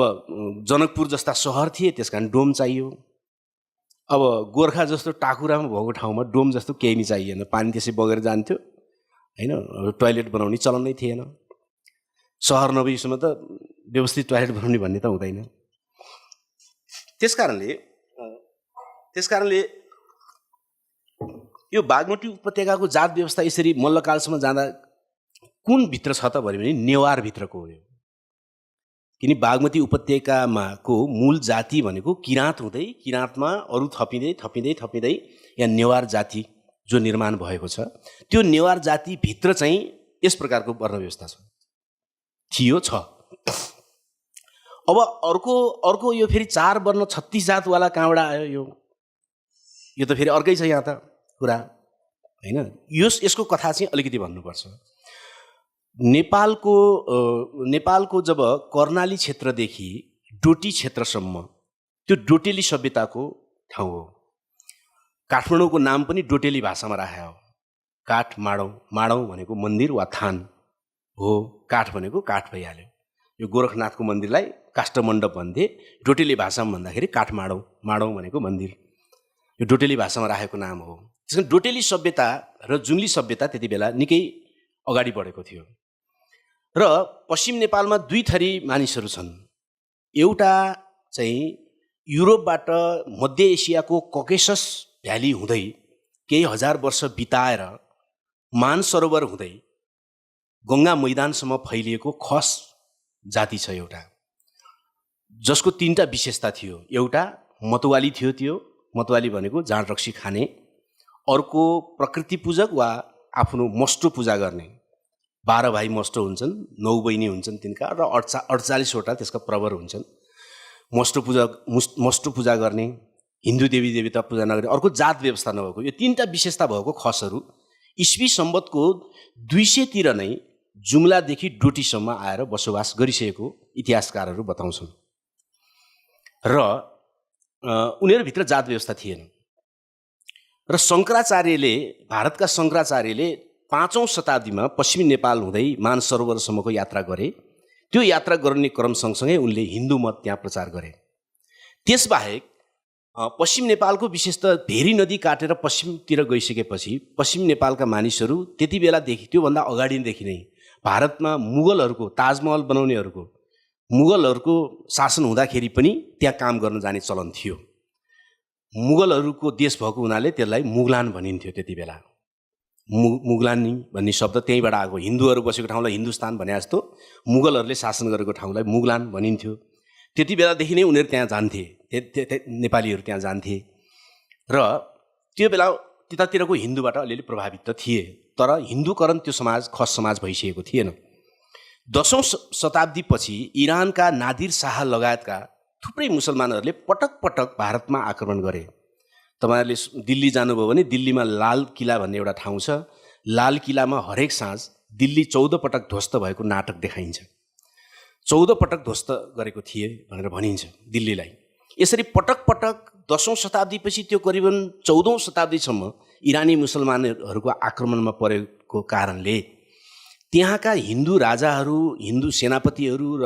[SPEAKER 1] जनकपुर जस्ता सहर थिए त्यसकारण डोम चाहियो। अब गोर्खा जस्तो टाकुरामा भएको ठाउँमा डोम जस्तो केही नि चाहिएन, पानी त्यसै बगेर जान्थ्यो होइन। टोयलेट बनाउने चलन नै थिएन। सहर नभएसम्म त व्यवस्थित टोयलेट बनाउने भन्ने त हुँदैन। त्यसकारणले यो बागमती उपत्यकाको जात व्यवस्था यसरी मल्लकालसम्म जाँदा कुन भित्र छ त भन्यो भने नेवार भित्रको हो। किन बागमती उपत्यकामाको मूल जाति भनेको किराँत हुँदै किराँतमा अरू थपिँदै यहाँ नेवार जाति जो निर्माण भएको छ, त्यो नेवार जाति भित्र चाहिँ यस प्रकारको वर्ण व्यवस्था छ। अब अर्को यो फेरि 4 वर्ण 36 जातवाला कहाँबाट आयो? यो त फेरि अर्कै छ यहाँ त कुरा होइन। यसको कथा चाहिँ अलिकति भन्नुपर्छ। नेपालको जब कर्णाली क्षेत्रदेखि डोटी क्षेत्रसम्म त्यो डोटेली सभ्यताको ठाउँ हो। काठमाडौँको नाम पनि डोटेली भाषामा राखेको हो। माडौँ भनेको मन्दिर वा थान हो, काठ भनेको काठ भइहाल्यो। यो गोरखनाथको मन्दिरलाई काष्ठमण्डप भन्थे, डोटेली भाषामा भन्दाखेरि माडौँ भनेको मन्दिर। यो डोटेली भाषामा राखेको नाम हो। त्यसकारण डोटेली सभ्यता र जुम्ली सभ्यता त्यति बेला निकै अगाडि बढेको थियो। र पश्चिम नेपालमा 2 थरी मानिसहरू छन्। एउटा चाहिँ युरोपबाट मध्य एसियाको ककेसस भ्याली हुँदै केही हजार वर्ष बिताएर मानसरोवर हुँदै गङ्गा मैदानसम्म फैलिएको खस जाति छ एउटा, जसको 3टा विशेषता थियो। एउटा मतवाली थियो, त्यो मतवाली भनेको जाँड रक्सी खाने। अर्को प्रकृति पूजक वा आफ्नो मष्टो पूजा गर्ने। 12 भाइ मष्टो हुन्छन्, 9 बहिनी हुन्छन् तिनका, र 48वटा त्यसका प्रवर हुन्छन्। मष्टो पूजा गर्ने, हिन्दू देवी देवता पूजा नगर्ने, अर्को जात व्यवस्था नभएको, यो 3टा विशेषता भएको खसहरू इस्वी सम्वतको 200 तिर नै जुम्लादेखि डोटीसम्म आएर बसोबास गरिसकेको इतिहासकारहरू बताउँछन्। र उनीहरूभित्र जात व्यवस्था थिएन। र भारतका शङ्कराचार्यले 5औं शताब्दीमा पश्चिमी नेपाल हुँदै मानसरोवरसम्मको यात्रा गरे। त्यो यात्रा गर्ने क्रम सँगसँगै उनले हिन्दू मत त्यहाँ प्रचार गरे। त्यसबाहेक पश्चिम नेपालको विशेष त भेरी नदी काटेर पश्चिमतिर गइसकेपछि पश्चिम नेपालका मानिसहरू त्यति बेलादेखि, त्योभन्दा अगाडिदेखि नै भारतमा मुगलहरूको, ताजमहल बनाउनेहरूको शासन हुँदाखेरि पनि त्यहाँ काम गर्न जाने चलन थियो। मुगलहरूको देश भएको हुनाले त्यसलाई मुगलान भनिन्थ्यो। त्यति बेला मुगलानी भन्ने शब्द त्यहीँबाट आएको। हिन्दूहरू बसेको ठाउँलाई हिन्दुस्तान भने जस्तो मुगलहरूले शासन गरेको ठाउँलाई मुगलान भनिन्थ्यो। त्यति बेलादेखि नै उनीहरू त्यहाँ जान्थे, नेपालीहरू त्यहाँ जान्थे। र त्यो बेला त्यतातिरको हिन्दूबाट अलिअलि प्रभावित त थिए, तर हिन्दूकरण त्यो खस समाज भइसकेको थिएन। 10औं शताब्दीपछि इरानका नादिर शाह लगायतका थुप्रै मुसलमानहरूले पटक पटक भारतमा आक्रमण गरे। तपाईँहरूले दिल्ली जानुभयो भने दिल्लीमा लाल किला भन्ने एउटा ठाउँ छ। लाल किलामा हरेक साँझ दिल्ली 14 पटक ध्वस्त भएको नाटक देखाइन्छ। 14 पटक ध्वस्त गरेको थिए भनेर भनिन्छ दिल्लीलाई। यसरी पटक पटक 10औं शताब्दीपछि त्यो करिबन 14औं शताब्दीसम्म इरानी मुसलमानहरूको आक्रमणमा परेको कारणले त्यहाँका हिन्दू राजाहरू, हिन्दू सेनापतिहरू र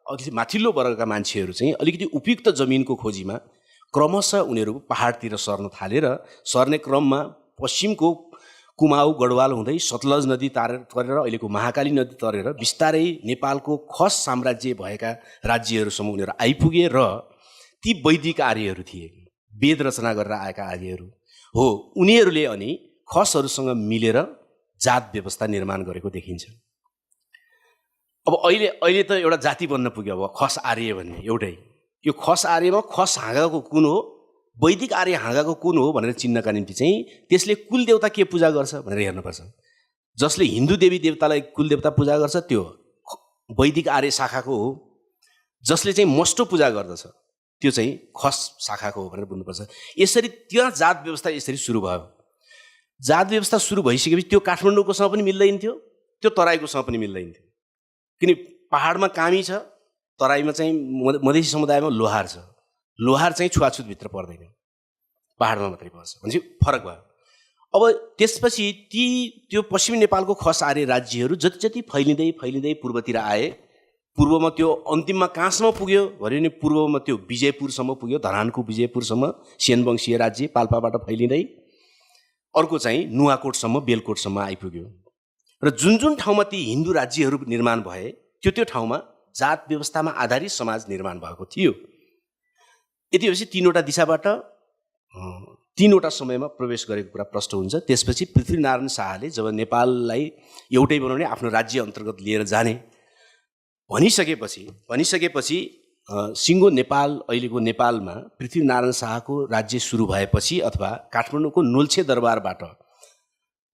[SPEAKER 1] अलिकति माथिल्लो वर्गका मान्छेहरू चाहिँ अलिकति उपयुक्त जमिनको खोजीमा क्रमशः उनीहरू पहाडतिर सर्ने क्रममा पश्चिमको कुमाऊ गढवाल हुँदै सतलज नदी तरेर अहिलेको महाकाली नदी तरेर बिस्तारै नेपालको खस साम्राज्य भएका राज्यहरूसम्म उनीहरू आइपुगे र ती वैदिक आर्यहरू थिए, वेद रचना गरेर आएका आर्यहरू हो। उनीहरूले अनि खसहरूसँग मिलेर जात व्यवस्था निर्माण गरेको देखिन्छ। अब अहिले त एउटा जाति बन्न पुग्यो। अब खस आर्य भन्ने एउटै, यो खस आर्यमा खस हाँगाको कुन हो, वैदिक आर्य हाँगाको कुन हो भनेर चिन्नका निम्ति चाहिँ त्यसले कुल देवता के पूजा गर्छ भनेर हेर्नुपर्छ। जसले हिन्दू देवी देवतालाई कुल देवता पूजा गर्छ त्यो वैदिक आर्य शाखाको हो, जसले चाहिँ मस्टो पूजा गर्दछ त्यो चाहिँ खस शाखाको हो भनेर बुझ्नुपर्छ। यसरी त्यो जात व्यवस्था यसरी सुरु भयो। जात व्यवस्था सुरु भइसकेपछि त्यो काठमाडौँकोसँग पनि मिल्दैन थियो, त्यो तराईकोसँग पनि मिल्दैन थियो। किन पहाडमा कामी छ, तराईमा चाहिँ मधेसी समुदायमा लोहार छ। लोहार चाहिँ छुवाछुतभित्र पर्दैन, पहाडमा मात्रै पर्छ भनेपछि फरक भयो। अब त्यसपछि त्यो पश्चिमी नेपालको खस आर्य राज्यहरू जति जति फैलिँदै पूर्वतिर आए, पूर्वमा त्यो अन्तिममा कहाँसम्म पुग्यो भने पूर्वमा त्यो विजयपुरसम्म पुग्यो, धरानको विजयपुरसम्म सेनवंशीय राज्य पाल्पाबाट फैलिँदै अर्को चाहिँ नुवाकोटसम्म बेलकोटसम्म आइपुग्यो। र जुन जुन ठाउँमा ती हिन्दू राज्यहरू निर्माण भए त्यो ठाउँमा जात व्यवस्थामा आधारित समाज निर्माण भएको थियो। यति भएपछि तीनवटा दिशाबाट तीनवटा समयमा प्रवेश गरेको कुरा प्रष्ट हुन्छ। त्यसपछि पृथ्वीनारायण शाहले जब नेपाललाई एउटै बनाउने आफ्नो राज्य अन्तर्गत लिएर जाने भनिसकेपछि सिङ्गो नेपाल अहिलेको नेपालमा पृथ्वीनारायण शाहको राज्य सुरु भएपछि अथवा काठमाडौँको नोल्छे दरबारबाट,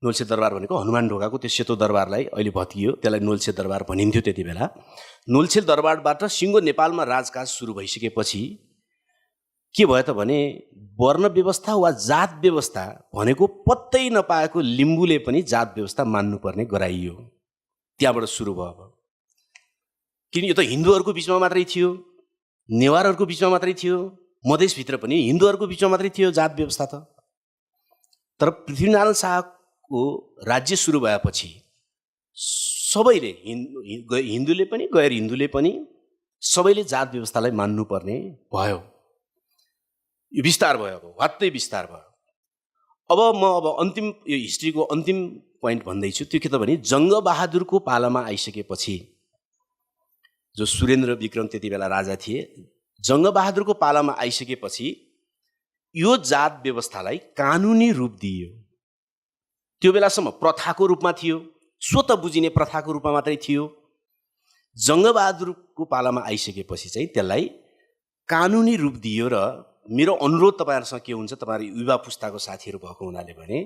[SPEAKER 1] नोल्छे दरबार भनेको हनुमान ढोकाको त्यो सेतो दरबारलाई अहिले भत्कियो, त्यसलाई नोल्छे दरबार भनिन्थ्यो त्यति बेला। नोल्छे दरबारबाट सिङ्गो नेपालमा राजकाज सुरु भइसकेपछि के भयो त भने वर्ण व्यवस्था वा जात व्यवस्था भनेको पत्तै नपाएको लिम्बूले पनि जात व्यवस्था मान्नुपर्ने गराइयो। त्यहाँबाट सुरु भयो। किन यो त हिन्दूहरूको बिचमा मात्रै थियो, नेवारहरूको बिचमा मात्रै थियो, मधेसभित्र पनि हिन्दूहरूको बिचमा मात्रै थियो जात व्यवस्था त। तर पृथ्वीनारायण शाहको राज्य सुरु भएपछि सबैले हिन्दूले पनि गैर हिन्दूले पनि सबैले जात व्यवस्थालाई मान्नुपर्ने भयो। यो विस्तार भयो, अब वात्तै विस्तार भयो। अब म अन्तिम यो हिस्ट्रीको अन्तिम पोइन्ट भन्दैछु। त्यो के त भने जङ्गबहादुरको पालामा आइसकेपछि, जो सुरेन्द्र विक्रम त्यति बेला राजा थिए, जङ्गबहादुरको पालामा आइसकेपछि यो जात व्यवस्थालाई कानुनी रूप दिइयो। त्यो बेलासम्म प्रथाको रूपमा थियो, स्वत बुझिने प्रथाको रूपमा मात्रै थियो। जङ्गबहादुरको पालामा आइसकेपछि चाहिँ त्यसलाई कानुनी रूप दियो। र मेरो अनुरोध तपाईँहरूसँग के हुन्छ, तपाईँहरू युवा पुस्ताको साथीहरू भएको हुनाले भने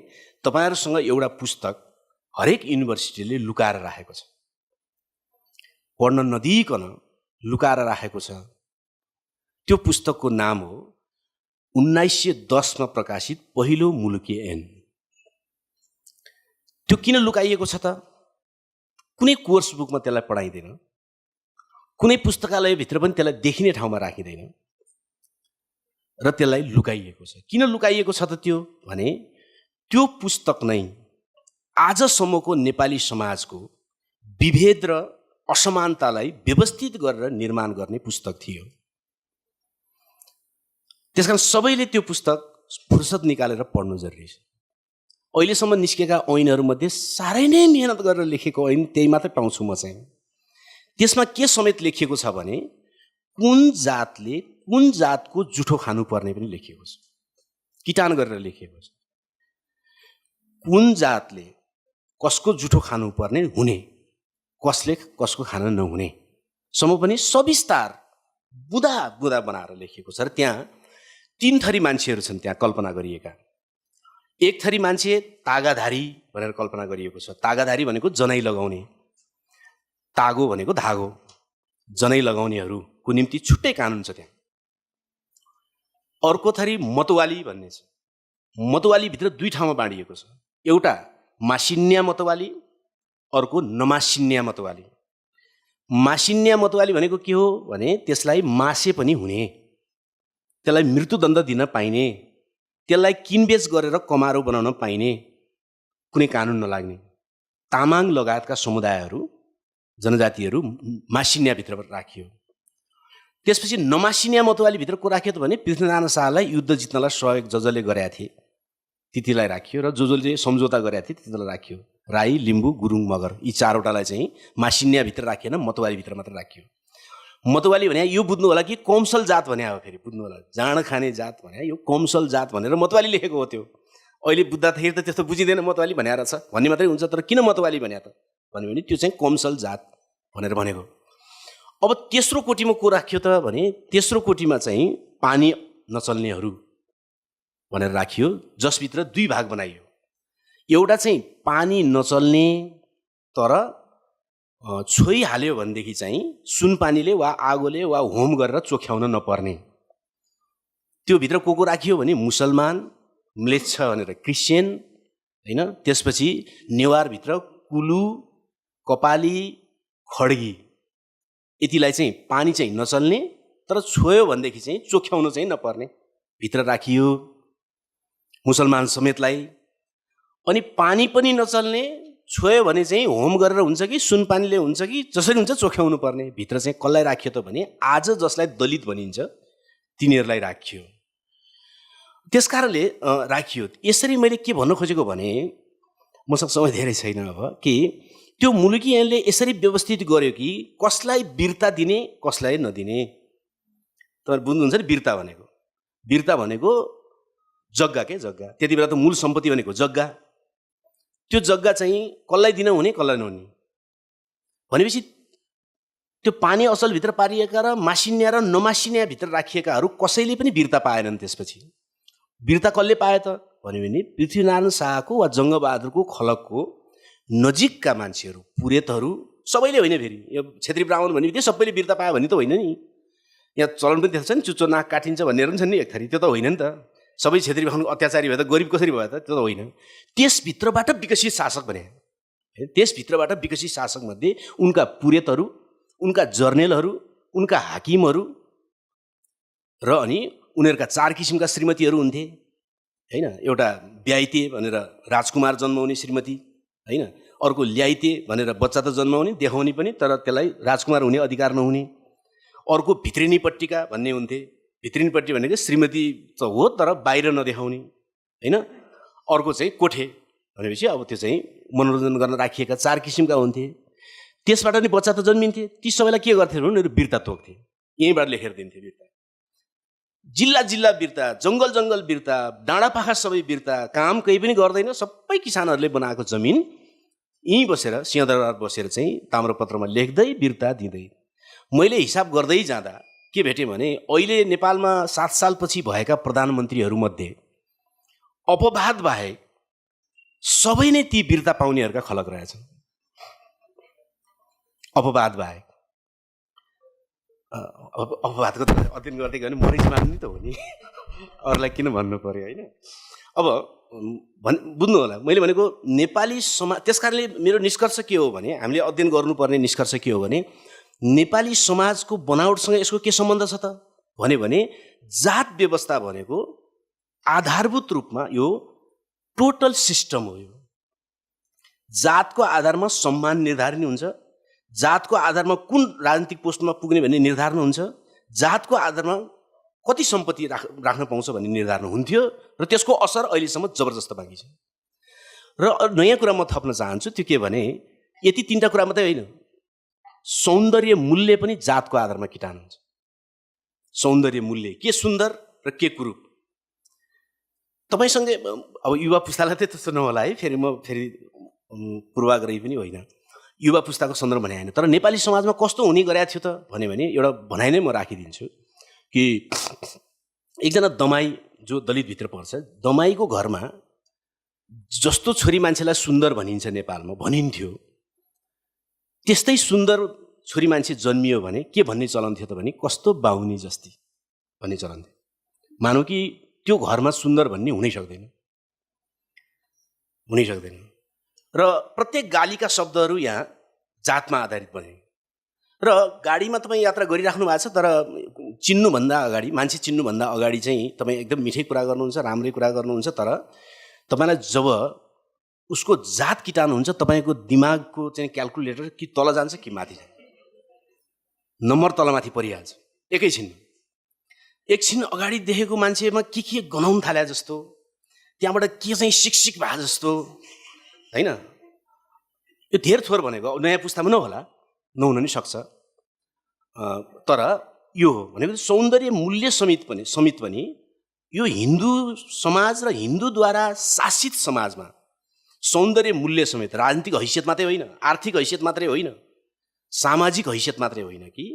[SPEAKER 1] तपाईँहरूसँग एउटा पुस्तक हरेक युनिभर्सिटीले लुकाएर राखेको छ, पढ्न नदिइकन लुकाएर राखेको छ। त्यो पुस्तकको नाम हो 1910 मा प्रकाशित पहिलो मुलुकी ऐन। त्यो किन लुकाइएको छ त? कुनै कोर्स बुकमा त्यसलाई पढाइँदैन, कुनै पुस्तकालयभित्र पनि त्यसलाई देखिने ठाउँमा राखिँदैन र त्यसलाई लुकाइएको छ। किन लुकाइएको छ त त्यो भने त्यो पुस्तक नै आजसम्मको नेपाली समाजको विभेद र असमानतालाई व्यवस्थित गरेर निर्माण गर्ने पुस्तक थियो। त्यसकारण सबैले त्यो पुस्तक फुर्सद निकालेर पढ्नु जरुरी छ। अहिलेसम्म निस्केका ऐनहरूमध्ये साह्रै नै मेहनत गरेर लेखेको ऐन त्यही मात्रै पाउँछु म चाहिँ। त्यसमा के समेत लेखिएको छ भने कुन जातले कुन जातको जुठो खानुपर्ने पनि लेखिएको छ, किटान गरेर लेखिएको छ। कुन जातले कसको जुठो खानुपर्ने हुने, कसले कसको खान नहुने सम्म पनि सविस्तार बुदा बुदा बनाएर लेखिएको छ। र त्यहाँ तीन थरी मान्छेहरू छन् त्यहाँ कल्पना गरिएका। एक थरी मान्छे तागाधारी भनेर कल्पना गरिएको छ। तागाधारी भनेको जनै लगाउने, तागो भनेको धागो, जनै लगाउनेहरूको निम्ति छुट्टै कानुन छ त्यहाँ। अर्को थरी मतवाली भन्ने छ। मतवाली भित्र दुई ठाउँमा बाँडिएको छ, एउटा मासिन्या मतवाली, अर्को नमासिन्या मतवाली। मासिन्या मतवाली भनेको के हो भने त्यसलाई मासे पनि हुने, त्यसलाई मृत्युदण्ड दिन पाइने, त्यसलाई किनबेच गरेर कमारो बनाउन पाइने, कुनै कानुन नलाग्ने। तामाङ लगायतका समुदायहरू जनजातिहरू मासिन्याभित्र राखियो। त्यसपछि नमासिनिया मतवालीभित्र को राख्यो त भने पृथ्वीनारायण शाहलाई युद्ध जित्नलाई सहयोग जसले गरेका थिए त्यतिलाई राखियो र जसले सम्झौता गरेका थिए त्यतिलाई राखियो। राई, लिम्बू, गुरुङ, मगर यी चारवटालाई चाहिँ मासिन्याभित्र राखिएन, मतवालीभित्र मात्र राखियो। मतवाली भने यो बुझ्नु होला कि कौमसल जात भने हो, फेरि बुझ्नु होला जाँड खाने जात भने यो कौमसल जात भनेर मतवाली लेखेको हो। त्यो अहिले बुझ्दाखेरि त त्यस्तो बुझिँदैन मतवाली भनेर छ भन्ने मात्रै हुन्छ, तर किन मतवाली भने त भन्यो भने त्यो चाहिँ कौमसल जात भनेर भनेको। अब तेस्रो कोटीमा को राखियो त भने तेस्रो कोटीमा चाहिँ पानी नचल्नेहरू भनेर राखियो, जसभित्र दुई भाग बनाइयो। एउटा चाहिँ पानी नचल्ने तर छोइहाल्यो भनेदेखि चाहिँ सुनपानीले वा आगोले वा होम गरेर चोख्याउन नपर्ने, त्योभित्र को राखियो भने मुसलमान, म्लेच्छ भनेर क्रिस्चियन होइन, त्यसपछि नेवारभित्र कुलु, कपाली, खड्गी, यतिलाई चाहिँ पानी चाहिँ नचल्ने तर छोयो भनेदेखि चाहिँ चोख्याउन चाहिँ नपर्ने भित्र राखियो मुसलमान समेतलाई। अनि पानी पनि नचल्ने, छोयो भने चाहिँ होम गरेर हुन्छ कि सुनपानीले हुन्छ कि जसरी हुन्छ चोख्याउनु पर्ने भित्र चाहिँ कसलाई राखियो त भने आज जसलाई दलित भनिन्छ तिनीहरूलाई राखियो। त्यस कारणले राखियो। यसरी मैले के भन्न खोजेको भने मसँग समय धेरै छैन अब कि त्यो मुलुकीहरूले यसरी व्यवस्थित गर्यो कि कसलाई वीरता दिने कसलाई नदिने। तपाईहरु बुझ्नुहुन्छ नि वीरता भनेको? वीरता भनेको जग्गा के जग्गा, त्यति बेला त मूल सम्पत्ति भनेको जग्गा, त्यो जग्गा चाहिँ कसलाई दिन हुने कसलाई नहुने भनेपछि त्यो पानी असलभित्र पारिएका र मासिन्या र नमासिन्या भित्र राखिएकाहरू कसैले पनि वीरता पाएनन्। त्यसपछि वीरता कसले पाए त भने पृथ्वीनारायण शाहको वा जङ्गबहादुरको खलकको नजिकका मान्छेहरू, पुरेतहरू, सबैले होइन। फेरि यो क्षेत्री ब्राह्मण भन्ने बित्तिकै सबैले वीरता पायो भन्ने त होइन नि। यहाँ चलन पनि त्यस्तो छ नि, चुच्चो नाक काटिन्छ भन्नेहरू पनि छन् नि एक थरी, त्यो त होइन नि त। सबै क्षेत्री ब्राह्मण अत्याचारी भए त गरिब कसरी भयो त? त्यो त होइन। त्यसभित्रबाट विकसित शासक भने, त्यसभित्रबाट विकसित शासकमध्ये उनका पुरेतहरू, उनका जर्नेलहरू, उनका हाकिमहरू र अनि उनीहरूका 4 किसिमका श्रीमतीहरू हुन्थे होइन। एउटा ब्याइते भनेर राजकुमार जन्माउने श्रीमती होइन, अर्को ल्याइते भनेर बच्चा त जन्माउने देखाउने पनि तर त्यसलाई राजकुमार हुने अधिकार नहुने, अर्को भित्रिनीपट्टिका भन्ने हुन्थे। भित्रिनीपट्टि भनेको श्रीमती त हो तर बाहिर नदेखाउने होइन। अर्को चाहिँ कोठे भनेपछि अब त्यो चाहिँ मनोरञ्जन गर्न राखिएका 4 किसिमका हुन्थे। त्यसबाट नि बच्चा त जन्मिन्थे। ती सबैलाई के गर्थे भने उनीहरू वीरता तोक्थे, यहीँबाट लेखेर दिन्थे वीरता। जिल्ला जिल्ला वीरता, जङ्गल जङ्गल वीरता, डाँडापाखा सबै वीरता, काम केही पनि गर्दैन, सबै किसानहरूले बनाएको जमिन यहीँ बसेर सिंहदरबार बसेर चाहिँ ताम्रपत्रमा लेख्दै वीरता दिँदै। मैले हिसाब गर्दै जाँदा के भेटेँ भने अहिले नेपालमा 7 सालपछि भएका प्रधानमन्त्रीहरूमध्ये अपवाद बाहेक सबै नै ती वीरता पाउनेहरूका खलक रहेछन्। अपवाद बाहेक। अपवादको त अध्ययन गर्दै गयो भने मरिच मान्ने त हो नि, अरूलाई किन भन्नु पर्यो होइन। अब बुझ्नु होला मैले भनेको नेपाली समाज। त्यस कारणले मेरो निष्कर्ष के हो भने हामीले अध्ययन गर्नुपर्ने निष्कर्ष के हो भने नेपाली समाजको बनावटसँग यसको के सम्बन्ध छ त भने जात व्यवस्था भनेको आधारभूत रूपमा यो टोटल सिस्टम हो। यो जातको आधारमा सम्मान निर्धारण हुन्छ, जातको आधारमा कुन राजनीतिक पोस्टमा पुग्ने भन्ने निर्धारण हुन्छ, जातको आधारमा कति सम्पत्ति राख्न पाउँछ भन्ने निर्धारण हुन्थ्यो र त्यसको असर अहिलेसम्म जबरजस्त बाँकी छ। र नयाँ कुरा म थप्न चाहन्छु, त्यो के भने यति 3टा कुरा मात्रै होइन, सौन्दर्य मूल्य पनि जातको आधारमा किटान हुन्छ। सौन्दर्य मूल्य के सुन्दर र के कुरूप। तपाईँसँगै अब युवा पुस्तालाई चाहिँ त्यस्तो नहोला है, फेरि म फेरि पूर्वाग्रही पनि होइन, युवा पुस्ताको सन्दर्भ भने होइन, तर नेपाली समाजमा कस्तो हुने गरेको थियो त भने एउटा भनाइ नै म राखिदिन्छु कि एकजना दमाई जो दलितभित्र पर्छ, दमाईको घरमा जस्तो छोरी मान्छेलाई सुन्दर भनिन्छ नेपालमा भनिन्थ्यो, त्यस्तै सुन्दर छोरी मान्छे जन्मियो भने के भन्ने चलन थियो त भने कस्तो बाहुनी जस्ती भन्ने चलन थियो। मानौ कि त्यो घरमा सुन्दर भन्ने हुनै सक्दैन, हुनै सक्दैन। र प्रत्येक गालीका शब्दहरू यहाँ जातमा आधारित बने। र गाडीमा तपाईँ यात्रा गरिराख्नु भएको छ तर चिन्नुभन्दा अगाडि, मान्छे चिन्नुभन्दा अगाडि चाहिँ तपाईँ एकदम मिठै कुरा गर्नुहुन्छ, राम्रै कुरा गर्नुहुन्छ, तर तपाईँलाई जब उसको जात किटाउनुहुन्छ तपाईँको दिमागको चाहिँ क्यालकुलेटर कि तल जान्छ कि माथि जान्छ, नम्बर तलमाथि परिहाल्छ। एकछिन अगाडि देखेको मान्छेमा के गनाउन थाले जस्तो, त्यहाँबाट के चाहिँ सिक भए जस्तो, होइन? यो धेर थोर भनेको नयाँ पुस्तामा नहोला, नहुन नि सक्छ, तर यो हो भनेको सौन्दर्य मूल्य समेत पनि यो हिन्दू समाज र हिन्दूद्वारा शासित समाजमा सौन्दर्य मूल्य समेत राजनीतिक हैसियत मात्रै होइन, आर्थिक हैसियत मात्रै होइन, सामाजिक हैसियत मात्रै होइन कि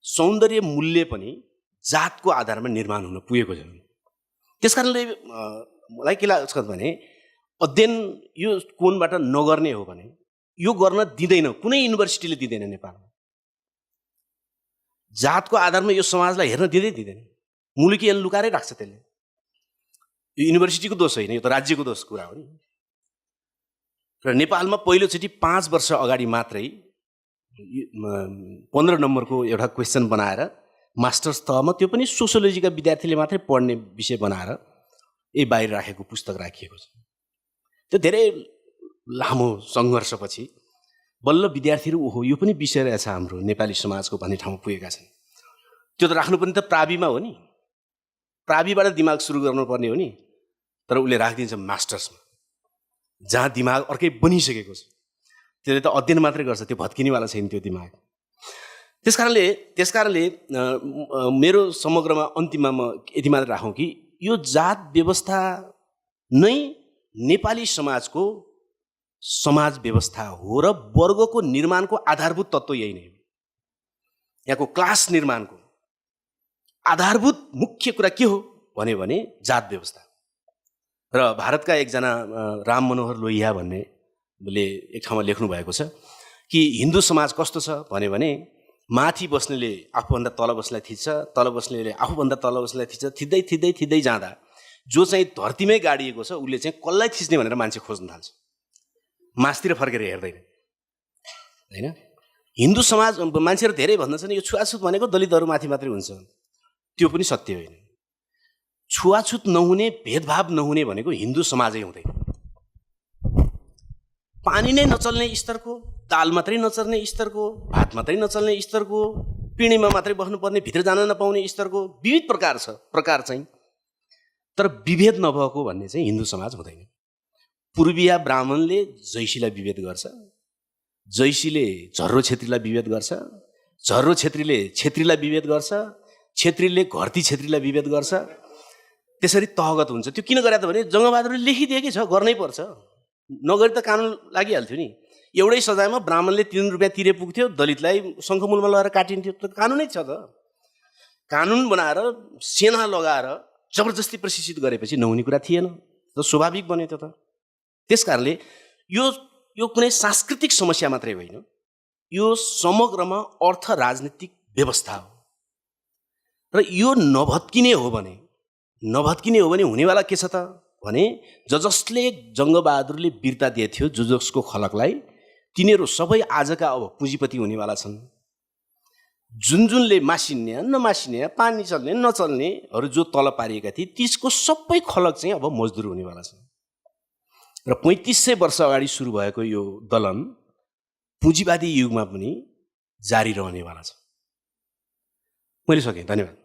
[SPEAKER 1] सौन्दर्य मूल्य पनि जातको आधारमा निर्माण हुन पुगेको छ। त्यसकारणले मलाई के लाग्छ भने अध्ययन यो कोणबाट नगर्ने हो भने यो गर्न दिँदैन, कुनै युनिभर्सिटीले दिँदैन नेपालमा। जातको आधारमा यो समाजलाई हेर्न दिँदैन, मुलुकी ऐन लुकाएरै राख्छ त्यसले। यो युनिभर्सिटीको दोष होइन, यो त राज्यको दोष कुरा हो नि। र नेपालमा पहिलोचोटि 5 वर्ष अगाडि मात्रै 15 नम्बरको एउटा क्वेसन बनाएर मास्टर्स तहमा, त्यो पनि सोसियोलोजीका विद्यार्थीले मात्रै पढ्ने विषय बनाएर बाहिर राखेको पुस्तक राखिएको छ। त्यो धेरै लामो सङ्घर्षपछि बल्ल विद्यार्थीहरू ओहो यो पनि विषय रहेछ हाम्रो नेपाली समाजको भन्ने ठाउँमा पुगेका छन्। त्यो त राख्नु पनि त प्राविमा हो नि, प्राविबाट दिमाग सुरु गर्नुपर्ने हो नि, तर उसले राखिदिन्छ मास्टर्समा जहाँ दिमाग अर्कै बनिसकेको छ। त्यसले त अध्ययन मात्रै गर्छ, त्यो भत्किनेवाला छैन त्यो दिमाग। त्यसकारणले मेरो समग्रमा अन्तिममा म यति मात्र राखौँ कि यो जात व्यवस्था नै नेपाली समाजको समाज व्यवस्था हो र वर्गको निर्माणको आधारभूत तत्त्व यही नै हो। यहाँको क्लास निर्माणको आधारभूत मुख्य कुरा के हो भन्यो भने जात व्यवस्था। र भारतका एकजना राम मनोहर लोहिया भन्नेले एक ठाउँमा लेख्नु भएको छ कि हिन्दू समाज कस्तो छ भन्यो भने माथि बस्नेले आफूभन्दा तल बस्नेलाई थिच्छ, तल बस्नेले आफूभन्दा तल बस्नेलाई थिच्छ, थिच्दै जाँदा जो चाहिँ धरतीमै गाडिएको छ उसले चाहिँ कसलाई थिच्ने भनेर मान्छे खोज्न थाल्छ, मासतिर फर्केर हेर्दैन, होइन? हिन्दू समाज मान्छेहरू धेरै भन्दछन् यो छुवाछुत भनेको दलितहरू माथि मात्रै हुन्छ, त्यो पनि सत्य होइन। छुवाछुत नहुने, भेदभाव नहुने भनेको हिन्दू समाजै हुँदैन। पानी नै नचल्ने स्तरको, दाल मात्रै नचल्ने स्तरको, भात मात्रै नचल्ने स्तरको, पिँढीमा मात्रै बस्नुपर्ने, भित्र जान नपाउने स्तरको विविध प्रकार चाहिँ, तर विभेद नभएको भन्ने चाहिँ हिन्दू समाज हुँदैन। पूर्वीय ब्राह्मणले जैसीलाई विभेद गर्छ, जैसीले झर्रो छेत्रीलाई विभेद गर्छ, झर्रो छेत्रीले छेत्रीलाई विभेद गर्छ, छेत्रीले घरती छेत्रीलाई विभेद गर्छ। त्यसरी तहगत हुन्छ। त्यो किन गरे त भने जङ्गबहादुरले लेखिदिएकै छ, गर्नै पर्छ, नगरी त कानुन लागिहाल्थ्यो नि। एउटै सजायमा ब्राह्मणले 3 रुपियाँ तिरे पुग्थ्यो, दलितलाई शङ्खमूलमा लगाएर काटिन्थ्यो। त कानुनै छ त। कानुन बनाएर सेना लगाएर जबरजस्ती प्रशिक्षित गरेपछि नहुने कुरा थिएन, त स्वाभाविक बन्यो त्यो त। त्यसकारणले यो कुनै सांस्कृतिक समस्या मात्रै होइन, यो समग्रमा अर्थ राजनीतिक व्यवस्था हो। र यो नभत्किने हो भने हुनेवाला के छ त भने जसले जङ्गबहादुरले वीरता दिए थियो जसको खलकलाई, तिनीहरू सबै आजका अब पुँजीपति हुनेवाला छन्। जुनले मासिन्ने नमासिने, पानी चल्ने नचल्नेहरू जो तल पारिएका थिए त्यसको सबै खलक चाहिँ अब मजदुर हुनेवाला छन्। र 3500 वर्ष अगाडि सुरु भएको यो दलन पुँजीवादी युगमा पनि जारी रहनेवाला छ। मैले सकेँ, धन्यवाद।